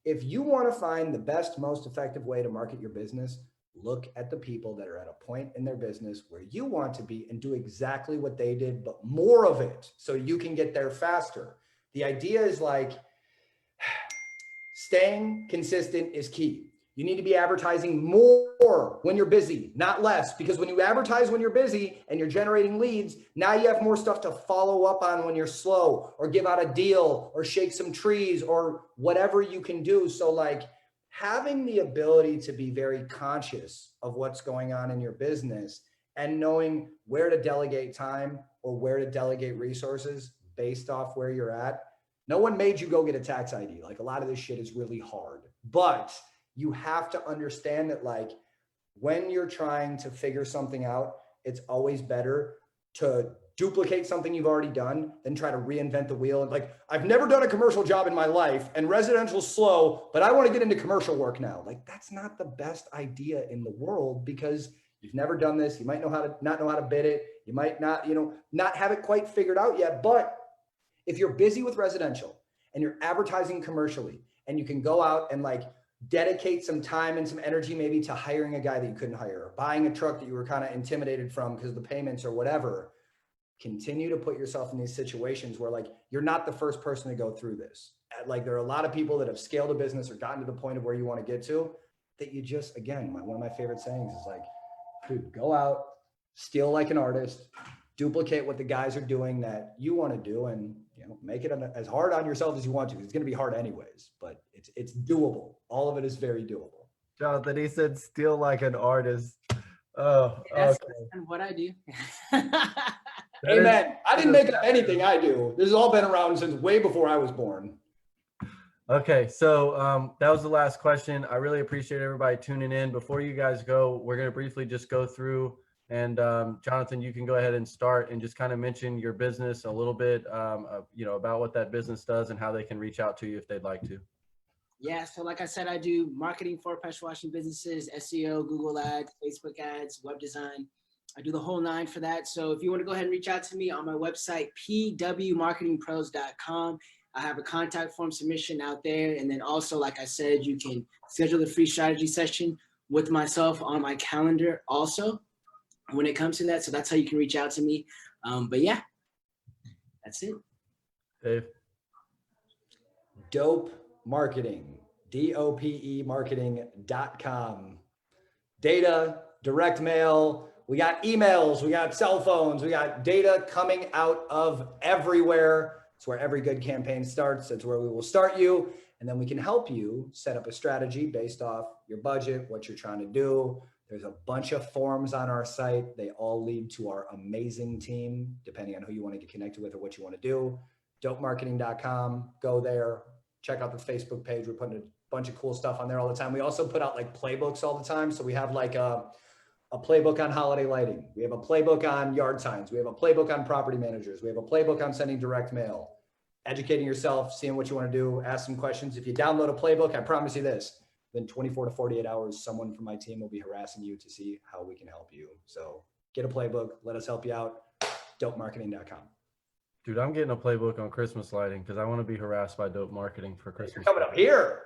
If you want to find the best, most effective way to market your business, look at the people that are at a point in their business where you want to be and do exactly what they did, but more of it so you can get there faster. The idea is like, staying consistent is key. You need to be advertising more when you're busy, not less, because when you advertise when you're busy and you're generating leads, now you have more stuff to follow up on when you're slow, or give out a deal or shake some trees or whatever you can do. So like, having the ability to be very conscious of what's going on in your business and knowing where to delegate time or where to delegate resources based off where you're at. No one made you go get a tax ID. Like, a lot of this shit is really hard, but you have to understand that, like, when you're trying to figure something out, it's always better to duplicate something you've already done than try to reinvent the wheel. And like, I've never done a commercial job in my life and residential's slow, but I want to get into commercial work now. Like, that's not the best idea in the world, because you've never done this. You might not know how to bid it. You might not, not have it quite figured out yet. But if you're busy with residential and you're advertising commercially, and you can go out and like dedicate some time and some energy maybe to hiring a guy that you couldn't hire, or buying a truck that you were kind of intimidated from because of the payments or whatever, continue to put yourself in these situations where like, you're not the first person to go through this. Like, there are a lot of people that have scaled a business or gotten to the point of where you want to get to, that you just, again, one of my favorite sayings is like, dude, go out, steal like an artist, duplicate what the guys are doing that you want to do, and make it as hard on yourself as you want to. It's going to be hard anyways, but it's doable. All of it is very doable. Jonathan, he said steal like an artist. Oh, That's okay. what I do. Amen. I didn't make up anything I do. This has all been around since way before I was born. Okay, so that was the last question. I really appreciate everybody tuning in. Before you guys go, we're going to briefly just go through, and Jonathan, you can go ahead and start and just kind of mention your business a little bit, about what that business does and how they can reach out to you if they'd like to. Yeah, so like I said, I do marketing for pressure washing businesses, SEO, Google ads, Facebook ads, web design. I do the whole nine for that. So if you want to go ahead and reach out to me on my website, pwmarketingpros.com. I have a contact form submission out there. And then also, like I said, you can schedule the free strategy session with myself on my calendar also when it comes to that. So that's how you can reach out to me. But yeah, that's it. Dave? Dope Marketing, DOPE marketing.com. Data, direct mail. We got emails, we got cell phones, we got data coming out of everywhere. It's where every good campaign starts. It's where we will start you. And then we can help you set up a strategy based off your budget, what you're trying to do. There's a bunch of forms on our site. They all lead to our amazing team, depending on who you want to get connected with or what you want to do. Dopemarketing.com, go there. Check out the Facebook page. We're putting a bunch of cool stuff on there all the time. We also put out like playbooks all the time. So we have like a playbook on holiday lighting. We have a playbook on yard signs. We have a playbook on property managers. We have a playbook on sending direct mail. educating yourself, seeing what you want to do, ask some questions. If you download a playbook, I promise you this, then 24 to 48 hours, someone from my team will be harassing you to see how we can help you. So get a playbook. Let us help you out. Dopemarketing.com. Dude, I'm getting a playbook on Christmas lighting because I want to be harassed by dope marketing for Christmas. You're coming up here.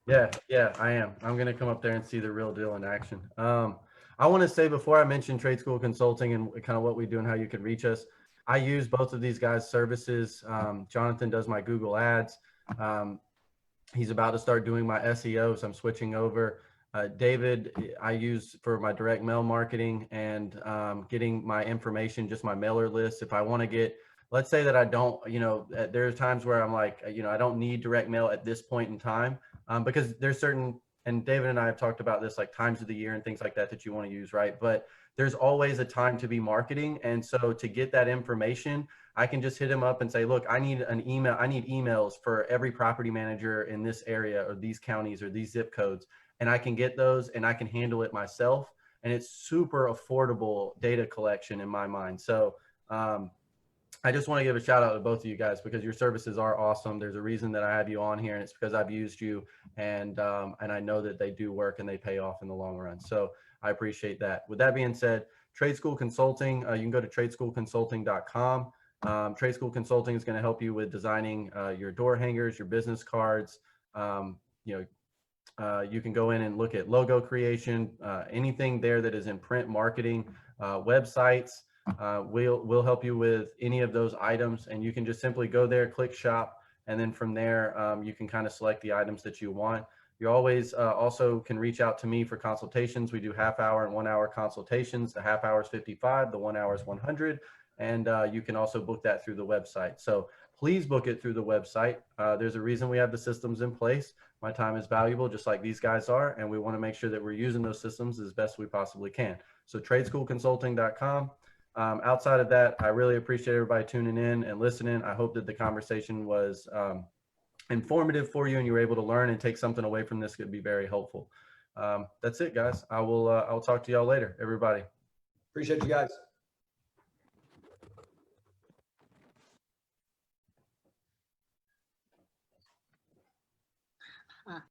Yeah, I am. I'm going to come up there and see the real deal in action. I want to say before I mention Trade School Consulting and kind of what we do and how you can reach us, I use both of these guys' services. Jonathan does my Google ads. He's about to start doing my SEO, so I'm switching over. David, I use for my direct mail marketing and getting my information, just my mailer list. If I want to get, let's say that I don't, there's times where I'm like, I don't need direct mail at this point in time because there's certain, and David and I have talked about this, like times of the year and things like that you want to use, right? But there's always a time to be marketing. And so to get that information, I can just hit him up and say, look, I need an email. I need emails for every property manager in this area or these counties or these zip codes. And I can get those and I can handle it myself. And it's super affordable data collection in my mind. So I just want to give a shout out to both of you guys because your services are awesome. There's a reason that I have you on here, and it's because I've used you and I know that they do work and they pay off in the long run. So I appreciate that. With that being said, Trade School Consulting, you can go to tradeschoolconsulting.com. Trade School Consulting is going to help you with designing your door hangers, your business cards. You can go in and look at logo creation, anything there that is in print marketing, websites. We'll help you with any of those items, and you can just simply go there, click shop, and then from there you can kind of select the items that you want. You always also can reach out to me for consultations. We do half-hour and 1 hour consultations. The half hour is $55, the 1 hour is $100. And you can also book that through the website. So please book it through the website. There's a reason we have the systems in place. My time is valuable, just like these guys are. And we want to make sure that we're using those systems as best we possibly can. So tradeschoolconsulting.com. Outside of that, I really appreciate everybody tuning in and listening. I hope that the conversation was informative for you and you were able to learn and take something away from this. Could be very helpful. That's it, guys. I'll talk to y'all later, everybody. Appreciate you guys.